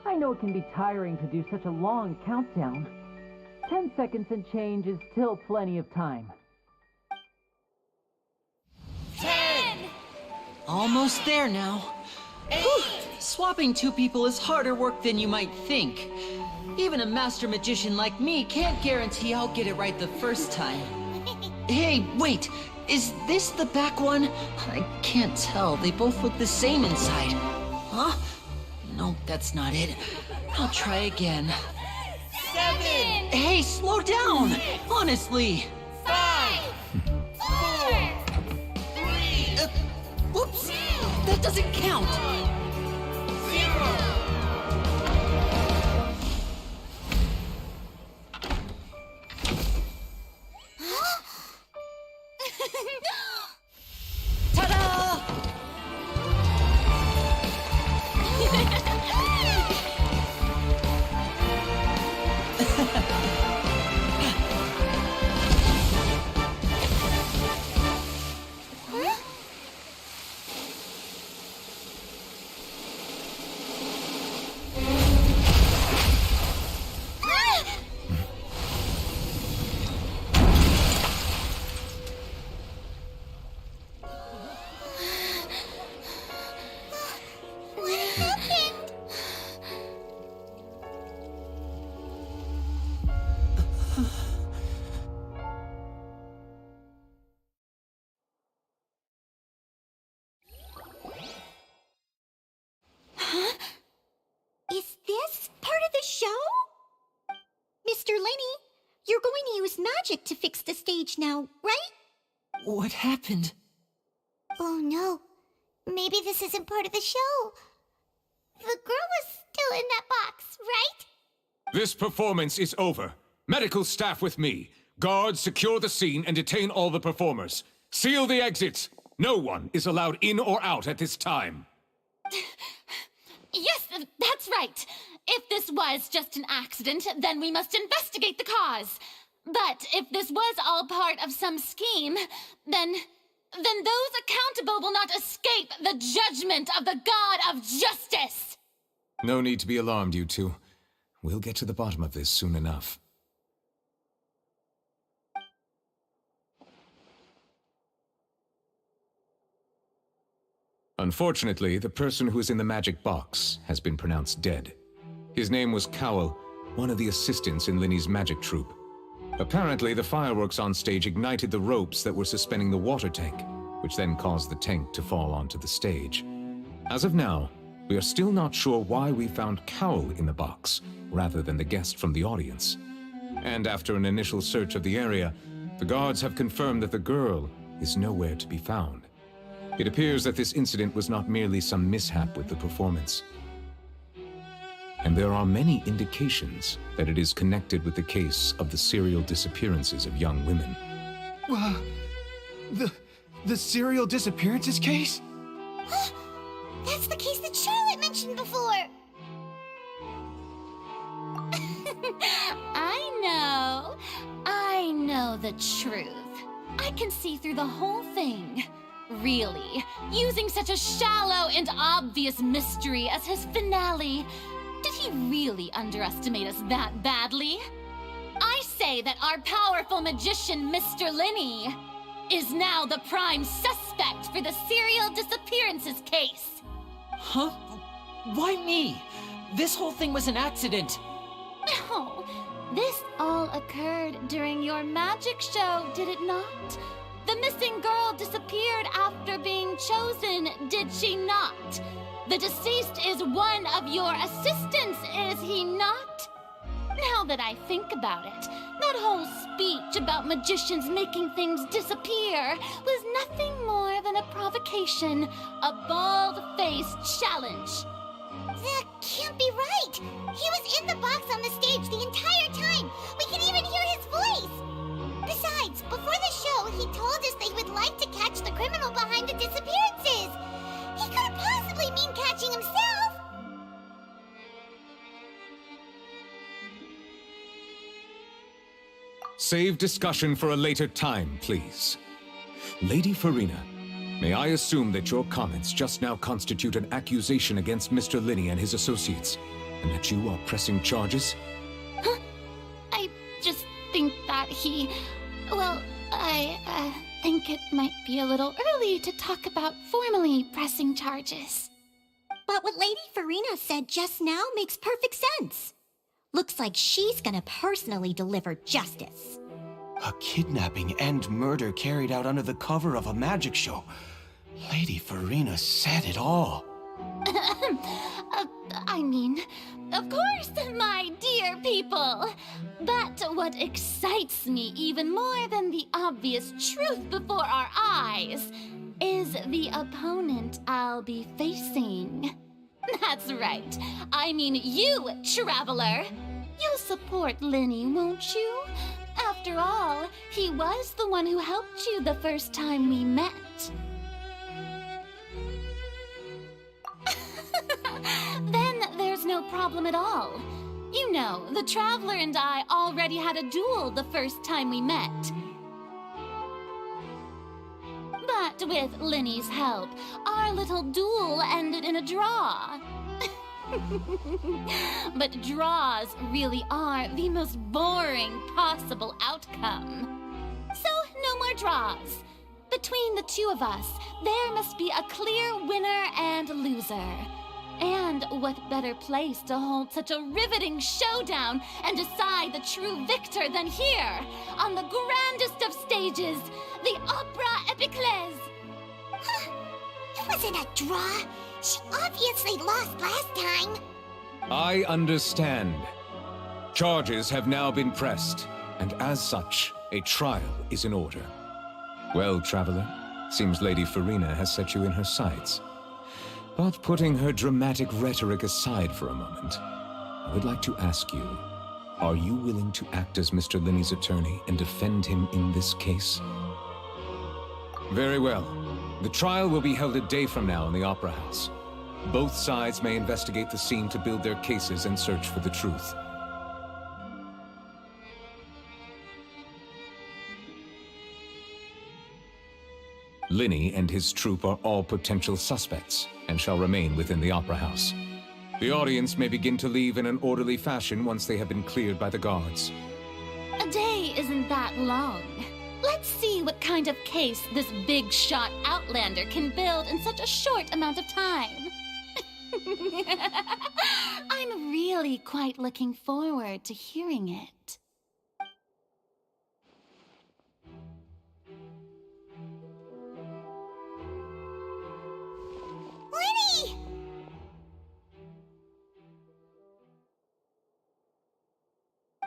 I know it can be tiring to do such a long countdown. 10 seconds and change is still plenty of time. Almost there now. Whew. Swapping two people is harder work than you might think. Even a master magician like me can't guarantee I'll get it right the first time. Hey, wait! Is this the back one? I can't tell. They both look the same inside. Huh? No, that's not it. I'll try again. 7! Hey, slow down! Honestly! 5! 4! 3! Whoops! That doesn't count! 0! Ta-da! What happened? Huh? Is this part of the show? Mr. Lenny, you're going to use magic to fix the stage now, right? What happened? Oh no. Maybe this isn't part of the show. The girl was still in that box, right? This performance is over. Medical staff with me. Guards, secure the scene and detain all the performers. Seal the exits. No one is allowed in or out at this time. Yes, that's right. If this was just an accident, then we must investigate the cause. But if this was all part of some scheme, then those accountable will not escape the judgment of the God of Justice. No need to be alarmed, you two. We'll get to the bottom of this soon enough. Unfortunately, the person who is in the magic box has been pronounced dead. His name was Cowell, one of the assistants in Linny's magic troupe. Apparently, the fireworks on stage ignited the ropes that were suspending the water tank, which then caused the tank to fall onto the stage. As of now, we are still not sure why we found Cowell in the box, rather than the guest from the audience. And after an initial search of the area, the guards have confirmed that the girl is nowhere to be found. It appears that this incident was not merely some mishap with the performance. And there are many indications that it is connected with the case of the serial disappearances of young women. The serial disappearances case? That's the case that Charlotte mentioned before. I know the truth. I can see through the whole thing. Really, using such a shallow and obvious mystery as his finale. Did he really underestimate us that badly? I say that our powerful magician, Mr. Lenny, is now the prime suspect for the serial disappearances case. Huh? Why me? This whole thing was an accident. No, this all occurred during your magic show, did it not? The missing girl disappeared after being chosen, did she not? The deceased is one of your assistants, is he not? Now that I think about it, that whole speech about magicians making things disappear was nothing more than a provocation, a bald-faced challenge. That can't be right! He was in the box on the stage the entire time! We can even hear his voice! Besides, before the show, he told us they would like to catch the criminal behind the disappearances! He couldn't possibly mean catching himself! Save discussion for a later time, please. Lady Farina, may I assume that your comments just now constitute an accusation against Mr. Lenny and his associates, and that you are pressing charges? Huh? I just think that he... Well, think it might be a little early to talk about formally pressing charges. But what Lady Farina said just now makes perfect sense. Looks like she's gonna personally deliver justice. A kidnapping and murder carried out under the cover of a magic show. Lady Farina said it all. I mean, of course, my dear people. But what excites me even more than the obvious truth before our eyes is the opponent I'll be facing. That's right. I mean you, Traveler. You'll support Linny, won't you? After all, he was the one who helped you the first time we met. Then there's no problem at all. You know, the Traveler and I already had a duel the first time we met. But with Linny's help, our little duel ended in a draw. But draws really are the most boring possible outcome. So, no more draws. Between the two of us, there must be a clear winner and loser. And what better place to hold such a riveting showdown and decide the true victor than here, on the grandest of stages, the Opera Epiclese. It wasn't a draw. She obviously lost last time. I understand. Charges have now been pressed, and as such, a trial is in order. Well, Traveler, seems Lady Farina has set you in her sights. But putting her dramatic rhetoric aside for a moment, I would like to ask you, are you willing to act as Mr. Linny's attorney and defend him in this case? Very well. The trial will be held a day from now in the Opera House. Both sides may investigate the scene to build their cases and search for the truth. Linny and his troupe are all potential suspects and shall remain within the Opera House. The audience may begin to leave in an orderly fashion once they have been cleared by the guards. A day isn't that long. Let's see what kind of case this big-shot Outlander can build in such a short amount of time. I'm really quite looking forward to hearing it. Linny!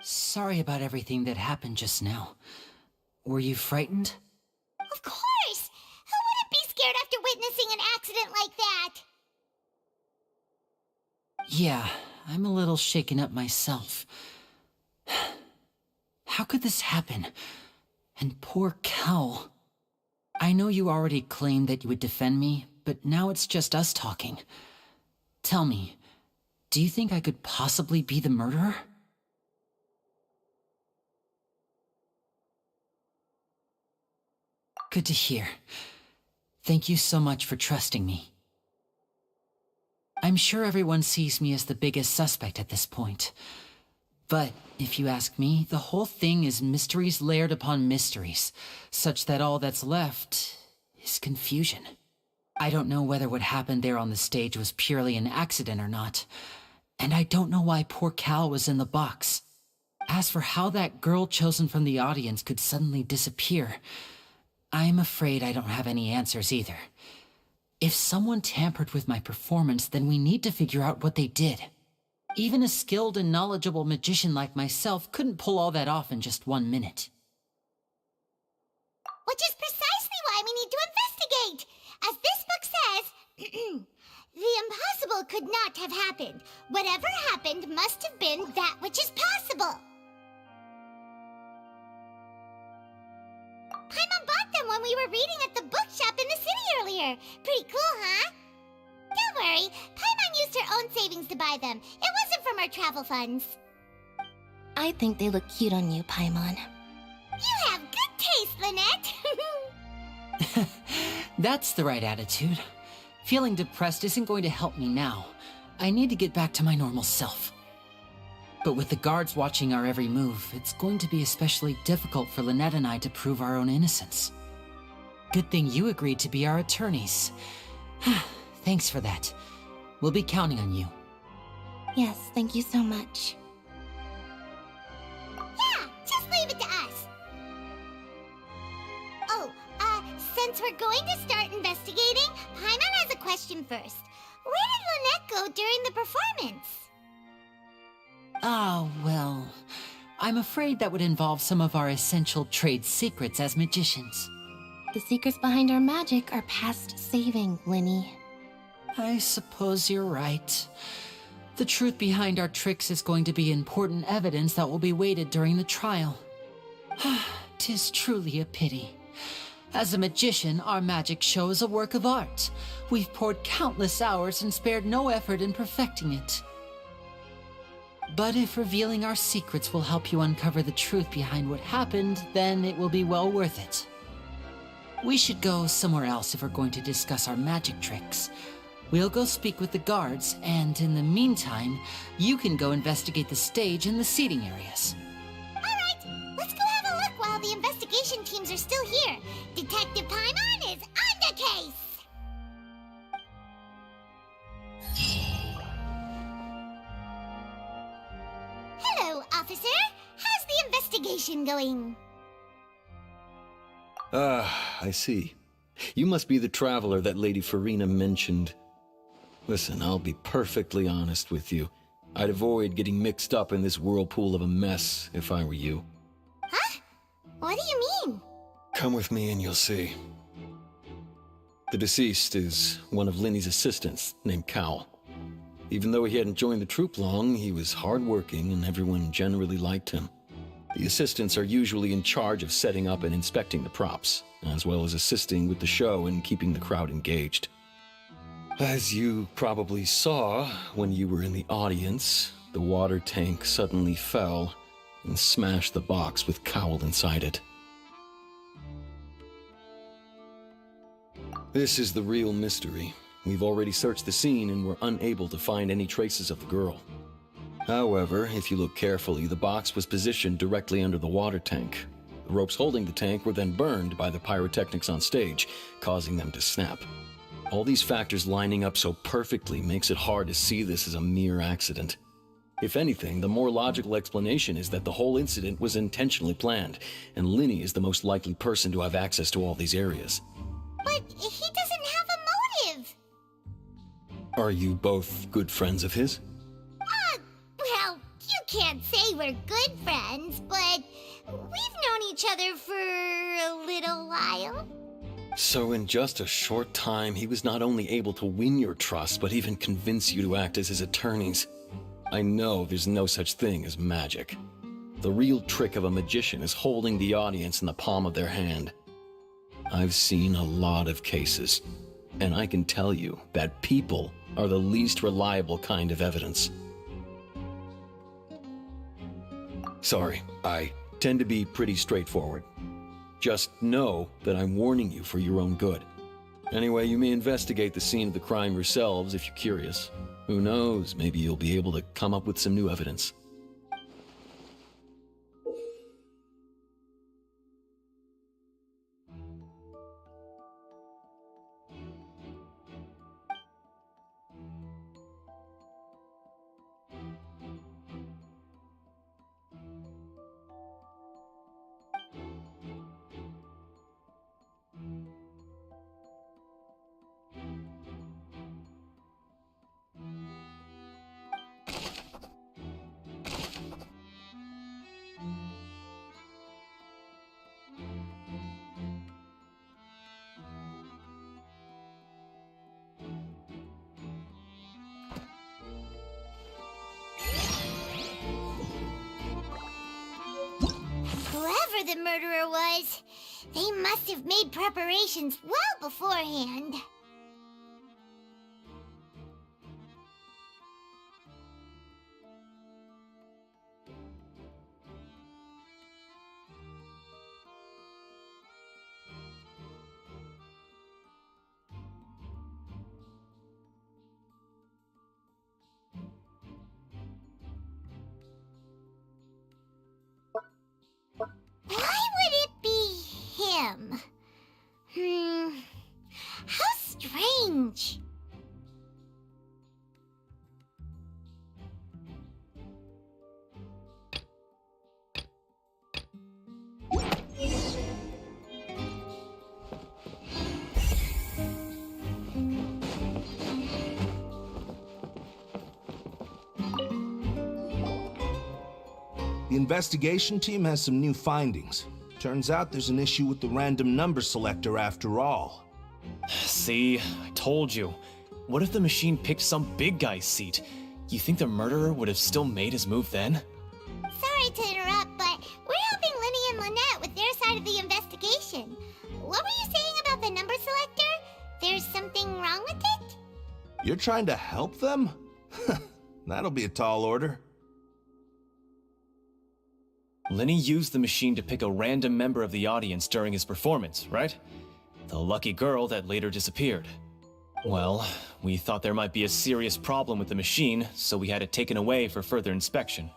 Sorry about everything that happened just now. Were you frightened? Of course! Who wouldn't be scared after witnessing an accident like that? Yeah, I'm a little shaken up myself. How could this happen? And poor Cal. I know you already claimed that you would defend me, but now it's just us talking. Tell me, do you think I could possibly be the murderer? Good to hear. Thank you so much for trusting me. I'm sure everyone sees me as the biggest suspect at this point. But if you ask me, the whole thing is mysteries layered upon mysteries, such that all that's left is confusion. I don't know whether what happened there on the stage was purely an accident or not, and I don't know why poor Cal was in the box. As for how that girl chosen from the audience could suddenly disappear, I'm afraid I don't have any answers either. If someone tampered with my performance, then we need to figure out what they did. Even a skilled and knowledgeable magician like myself couldn't pull all that off in just 1 minute. Which is precisely why we need to investigate! As this book says, the impossible could not have happened. Whatever happened must have been that which is possible. Paimon bought them when we were reading at the bookshop in the city earlier. Pretty cool, huh? Don't worry, Paimon used her own savings to buy them. It wasn't from our travel funds. I think they look cute on you, Paimon. You have good taste, Lynette. That's the right attitude. Feeling depressed isn't going to help me now. I need to get back to my normal self. But with the guards watching our every move, it's going to be especially difficult for Lynette and I to prove our own innocence. Good thing you agreed to be our attorneys. Thanks for that. We'll be counting on you. Yes, thank you so much. Yeah, just leave it to us. Oh, since we're going to start investigating, Paimon has a question first. Where did Lynette go during the performance? Ah, well, I'm afraid that would involve some of our essential trade secrets as magicians. The secrets behind our magic are past saving, Linny. I suppose you're right. The truth behind our tricks is going to be important evidence that will be weighted during the trial. 'Tis truly a pity. As a magician, our magic show is a work of art. We've poured countless hours and spared no effort in perfecting it. But if revealing our secrets will help you uncover the truth behind what happened, then it will be well worth it. We should go somewhere else if we're going to discuss our magic tricks. We'll go speak with the guards, and in the meantime, you can go investigate the stage and the seating areas. Alright, let's go have a look while the investigation teams are still here. Detective Paimon is on the case! Hello, officer. How's the investigation going? Ah, I see. You must be the traveler that Lady Farina mentioned. Listen, I'll be perfectly honest with you. I'd avoid getting mixed up in this whirlpool of a mess if I were you. Huh? What do you mean? Come with me and you'll see. The deceased is one of Linny's assistants named Cal. Even though he hadn't joined the troupe long, he was hardworking and everyone generally liked him. The assistants are usually in charge of setting up and inspecting the props, as well as assisting with the show and keeping the crowd engaged. As you probably saw when you were in the audience, the water tank suddenly fell and smashed the box with Cowl inside it. This is the real mystery. We've already searched the scene and were unable to find any traces of the girl. However, if you look carefully, the box was positioned directly under the water tank. The ropes holding the tank were then burned by the pyrotechnics on stage, causing them to snap. All these factors lining up so perfectly makes it hard to see this as a mere accident. If anything, the more logical explanation is that the whole incident was intentionally planned, and Linny is the most likely person to have access to all these areas. But he doesn't have a motive! Are you both good friends of his? Well, you can't say we're good friends, but we've known each other for a little while. So in just a short time, he was not only able to win your trust, but even convince you to act as his attorneys. I know there's no such thing as magic. The real trick of a magician is holding the audience in the palm of their hand. I've seen a lot of cases, and I can tell you that people are the least reliable kind of evidence. Sorry, I tend to be pretty straightforward. Just know that I'm warning you for your own good. Anyway, you may investigate the scene of the crime yourselves if you're curious. Who knows, maybe you'll be able to come up with some new evidence. Whoever the murderer was, they must have made preparations well beforehand. Why would it be him? The investigation team has some new findings. Turns out there's an issue with the random number selector after all. See, I told you. What if the machine picked some big guy's seat? You think the murderer would have still made his move then? Sorry to interrupt, but we're helping Lenny and Lynette with their side of the investigation. What were you saying about the number selector? There's something wrong with it? You're trying to help them? That'll be a tall order. Lenny used the machine to pick a random member of the audience during his performance, right? The lucky girl that later disappeared. Well, we thought there might be a serious problem with the machine, so we had it taken away for further inspection.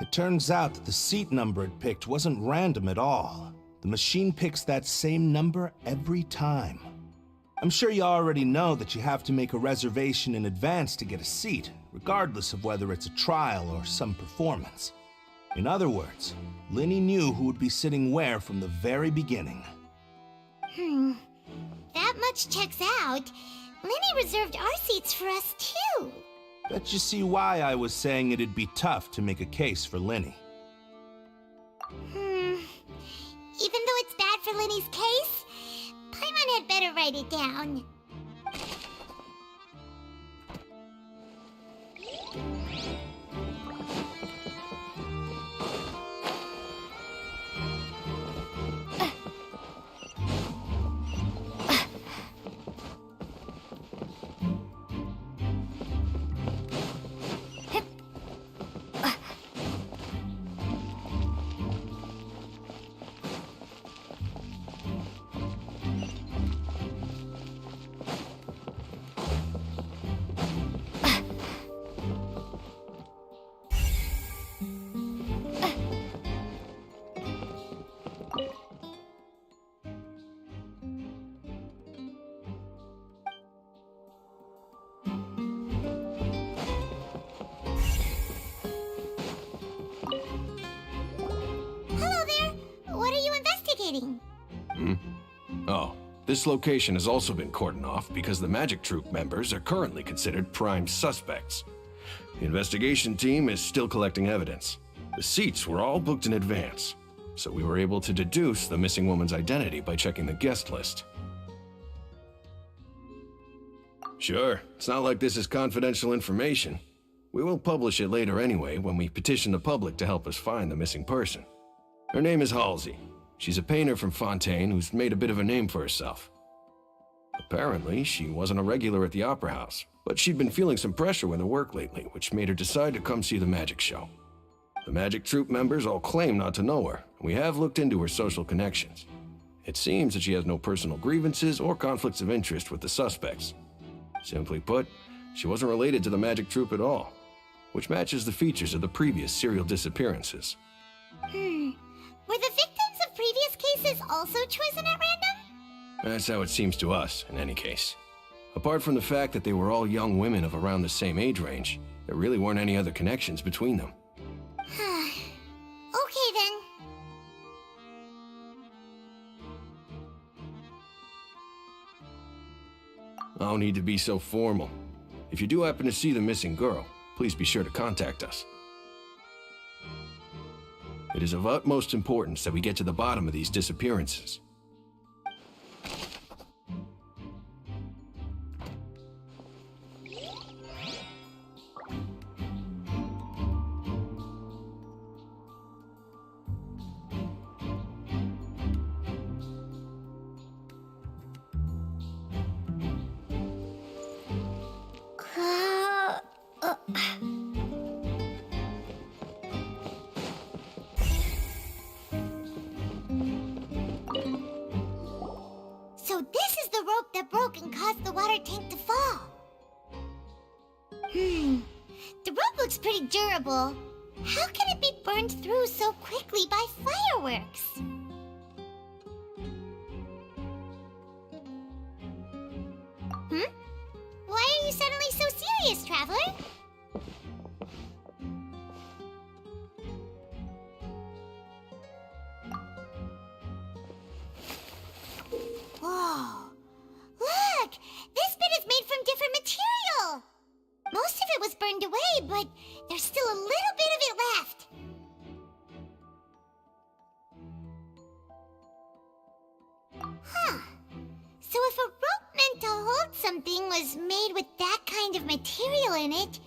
It turns out that the seat number it picked wasn't random at all. The machine picks that same number every time. I'm sure you already know that you have to make a reservation in advance to get a seat, regardless of whether it's a trial or some performance. In other words, Lenny knew who would be sitting where from the very beginning. That much checks out. Lenny reserved our seats for us, too. Bet you see why I was saying it'd be tough to make a case for Lenny. Even though it's bad for Lenny's case, Paimon had better write it down. Oh, this location has also been cordoned off because the Magic Troupe members are currently considered prime suspects. The investigation team is still collecting evidence. The seats were all booked in advance, so we were able to deduce the missing woman's identity by checking the guest list. Sure, it's not like this is confidential information. We will publish it later anyway when we petition the public to help us find the missing person. Her name is Halsey. She's a painter from Fontaine who's made a bit of a name for herself. Apparently, she wasn't a regular at the Opera House, but she'd been feeling some pressure with her work lately, which made her decide to come see the magic show. The Magic Troupe members all claim not to know her, and we have looked into her social connections. It seems that she has no personal grievances or conflicts of interest with the suspects. Simply put, she wasn't related to the Magic Troupe at all, which matches the features of the previous serial disappearances. Were the victims of previous cases also chosen at random? That's how it seems to us, in any case. Apart from the fact that they were all young women of around the same age range, there really weren't any other connections between them. Okay then. No need to be so formal. If you do happen to see the missing girl, please be sure to contact us. It is of utmost importance that we get to the bottom of these disappearances. So this is the rope that broke and caused the water tank to fall. The rope looks pretty durable. How can it be burned through so quickly by fireworks? Why are you suddenly so serious, Traveler? Whoa! Look! This bit is made from different material! Most of it was burned away, but there's still a little bit of it left. in it,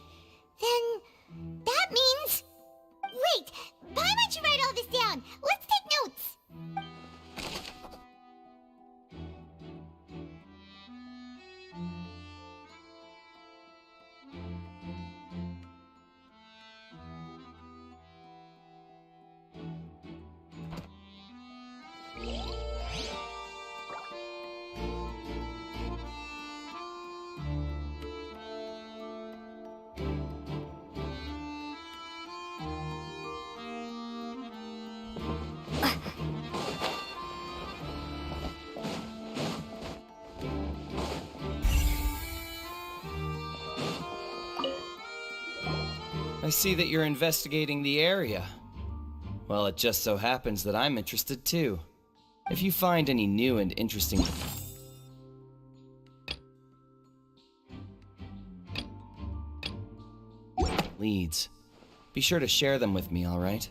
then that means... Wait, why don't you write all this down? Let's take notes. I see that you're investigating the area. Well, it just so happens that I'm interested too. If you find any new and interesting leads, be sure to share them with me, all right?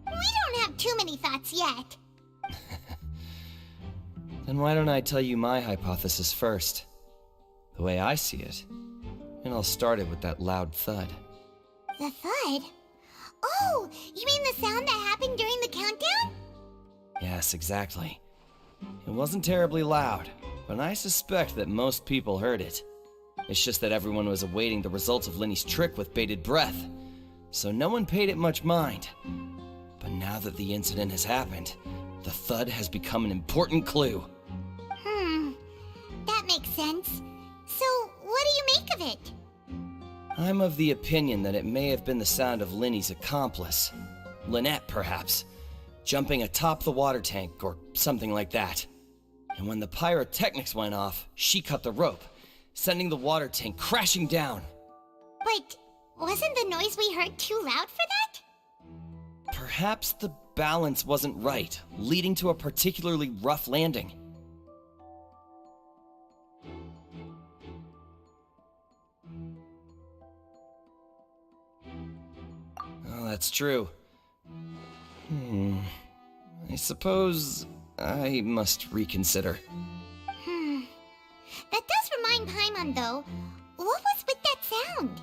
We don't have too many thoughts yet. Then why don't I tell you my hypothesis first? The way I see it. And I'll start it with that loud thud. The thud? Oh, you mean the sound that happened during the countdown? Yes, exactly. It wasn't terribly loud, but I suspect that most people heard it. It's just that everyone was awaiting the results of Linny's trick with bated breath, so no one paid it much mind. But now that the incident has happened, the thud has become an important clue. That makes sense. So, what do you make of it? I'm of the opinion that it may have been the sound of Linny's accomplice. Lynette, perhaps. Jumping atop the water tank, or something like that. And when the pyrotechnics went off, she cut the rope, sending the water tank crashing down. But wasn't the noise we heard too loud for that? Perhaps the balance wasn't right, leading to a particularly rough landing. Oh, that's true. I suppose I must reconsider. That does remind Paimon, though. What was with that sound?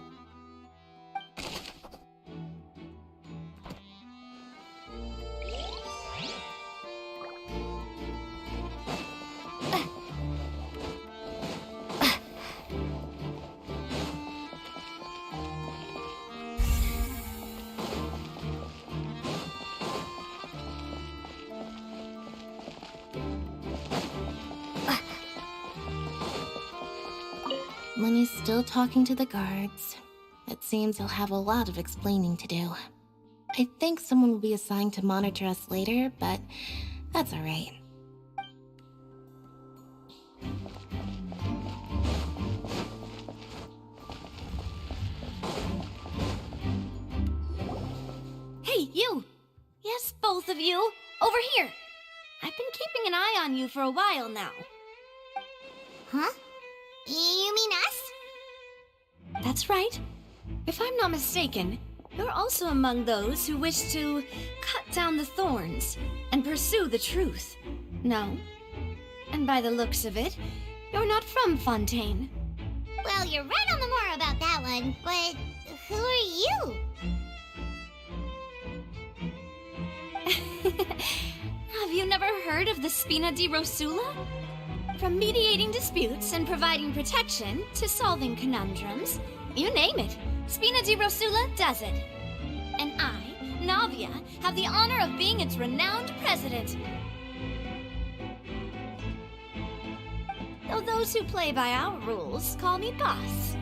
Lenny's still talking to the guards. It seems he'll have a lot of explaining to do. I think someone will be assigned to monitor us later, but that's alright. Hey, you! Yes, both of you! Over here! I've been keeping an eye on you for a while now. Huh? You mean us? That's right. If I'm not mistaken, you're also among those who wish to cut down the thorns and pursue the truth. No? And by the looks of it, you're not from Fontaine. Well, you're right on the more about that one, but who are you? Have you never heard of the Spina di Rosula? From mediating disputes and providing protection to solving conundrums, you name it, Spina di Rosula does it. And I, Navia, have the honor of being its renowned president. Though those who play by our rules call me boss.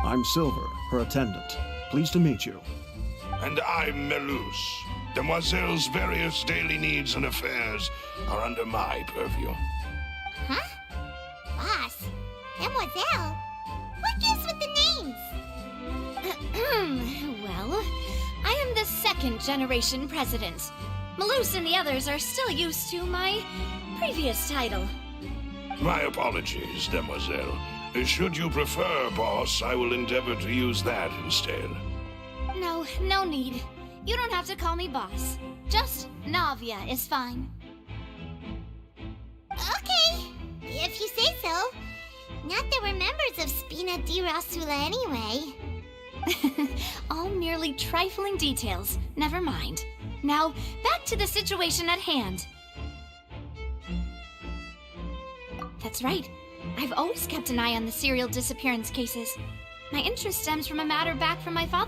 I'm Silver, her attendant. Pleased to meet you. And I'm Melus. Demoiselle's various daily needs and affairs are under my purview. Huh? Boss? Demoiselle? What gives with the names? Well, I am the second generation president. Melus and the others are still used to my previous title. My apologies, Demoiselle. Should you prefer, boss, I will endeavor to use that instead. No, no need. You don't have to call me boss. Just Navia is fine. Okay, if you say so. Not that we're members of Spina Farina di Rasula anyway? All merely trifling details. Never mind. Now, back to the situation at hand. That's right. I've always kept an eye on the serial disappearance cases. My interest stems from a matter back from my father's